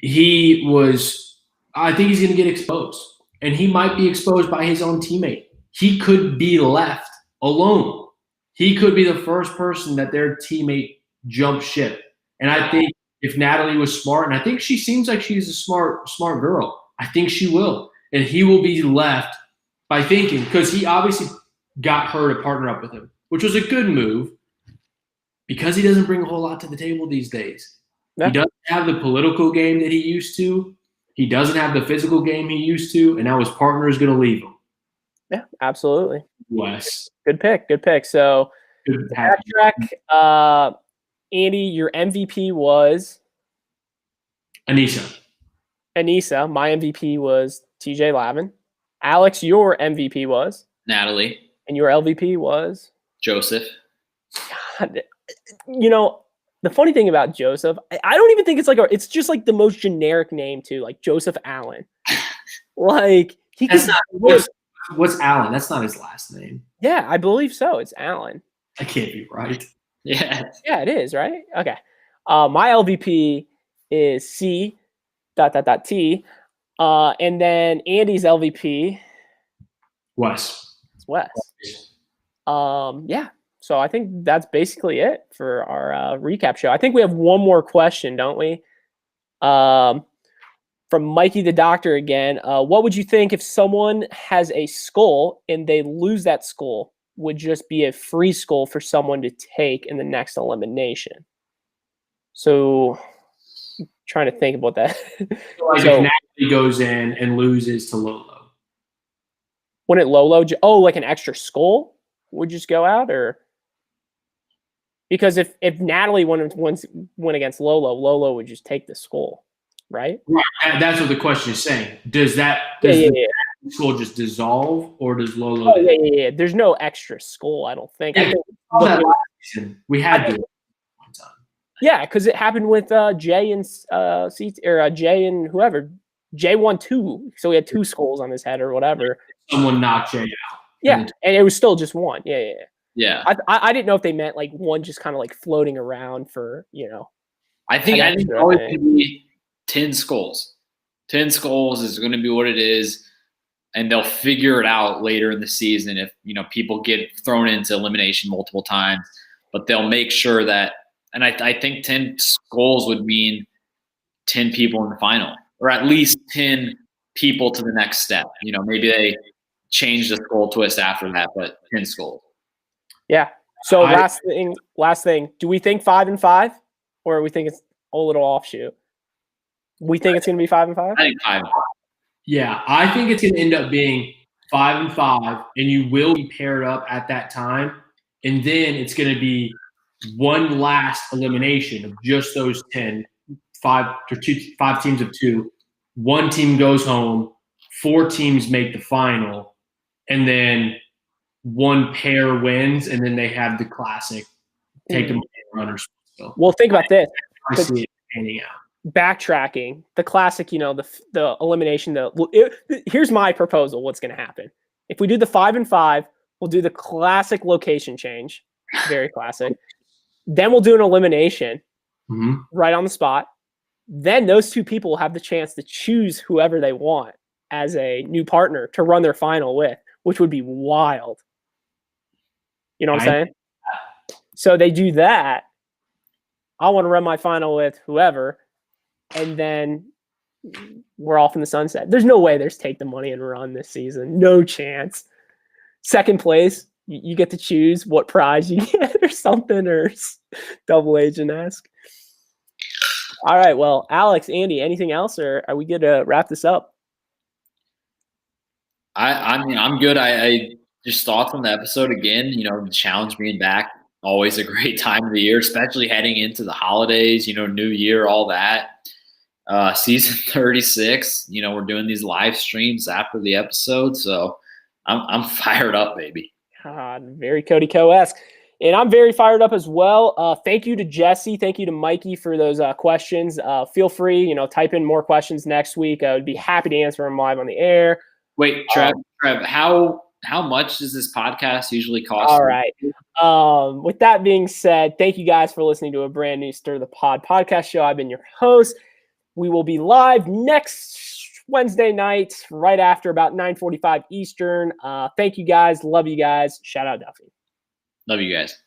I think he's going to get exposed, and he might be exposed by his own teammate. He could be left alone. He could be the first person that their teammate jump ship. And I think if Natalie was smart, and I think she seems like she's a smart girl, I think she will. And he will be left by thinking, because he obviously got her to partner up with him, which was a good move because he doesn't bring a whole lot to the table these days. Yeah. He doesn't have the political game that he used to. He doesn't have the physical game he used to, and now his partner is going to leave him. Yeah, absolutely. Wes. Good pick. So, backtrack. Andy, your MVP was? Anissa. My MVP was TJ Lavin. Alex, your MVP was? Natalie. And your LVP was? Joseph. God, the funny thing about Joseph, I don't even think it's just like the most generic name too, like Joseph Allen. Like what's Allen? That's not his last name. Yeah, I believe so. It's Allen. That can't be right. Yeah. Yeah, it is, right? Okay. My LVP is C. T. And then Andy's LVP. Wes. It's Wes. Yeah. So I think that's basically it for our recap show. I think we have one more question, don't we? from Mikey the Doctor again. What would you think if someone has a skull and they lose that skull? Would just be a free skull for someone to take in the next elimination? So, trying to think about that. Like if Natalie goes in and loses to Lolo. Wouldn't Lolo? Like an extra skull would just go out, or because if Natalie went against Lolo, Lolo would just take the skull, right? Right. That's what the question is saying. Does the skull just dissolve, or does Lolo? Oh, yeah. There's no extra skull, I don't think. We had to. Yeah, because it happened with Jay and Jay and whoever. Jay won 2, so he had 2 skulls on his head or whatever. Someone knocked Jay out. Yeah, and it was still just 1. Yeah. I didn't know if they meant like one just kind of like floating around for, I think it's always going to be 10 skulls. 10 skulls is going to be what it is, and they'll figure it out later in the season if, people get thrown into elimination multiple times, but they'll make sure that. And I think 10 skulls would mean 10 people in the final, or at least 10 people to the next step. Maybe they change the skull twist after that, but 10 skulls. Yeah. So last thing. Do we think 5 and 5, or we think it's a little offshoot? We think it's going to be 5 and 5. I think 5 and 5. Yeah, I think it's going to end up being 5 and 5, and you will be paired up at that time, and then it's going to be one last elimination of just those 10, 5 teams of 2. One team goes home, 4 teams make the final, and then one pair wins, and then they have the classic take them runners. So, well, think about this. I see it panning out. Backtracking, the classic, the elimination. Here's my proposal. What's going to happen if we do the 5 and 5? We'll do the classic location change, very classic. Then we'll do an elimination right on the spot. Then those 2 people will have the chance to choose whoever they want as a new partner to run their final with, which would be wild. You know what I'm saying? So they do that. I want to run my final with whoever, and then we're off in the sunset. There's no way there's take the money and run this season. No chance. Second place, you get to choose what prize you get or something, or double agent-esque. All right, well, Alex, Andy, anything else, or are we good to wrap this up? I mean, I'm good. I just thought from the episode again, the challenge being back, always a great time of the year, especially heading into the holidays, New Year, all that. Season 36, we're doing these live streams after the episode, so I'm fired up, baby. Very Cody Co-esque. And I'm very fired up as well. Thank you to Jesse. Thank you to Mikey for those questions. Feel free, type in more questions next week. I would be happy to answer them live on the air. Wait, Trev, how much does this podcast usually cost? All right. With that being said, thank you guys for listening to a brand new Stir the Pod podcast show. I've been your host. We will be live next Wednesday night, right after about 9:45 Eastern. Thank you guys. Love you guys. Shout out Duffy. Love you guys.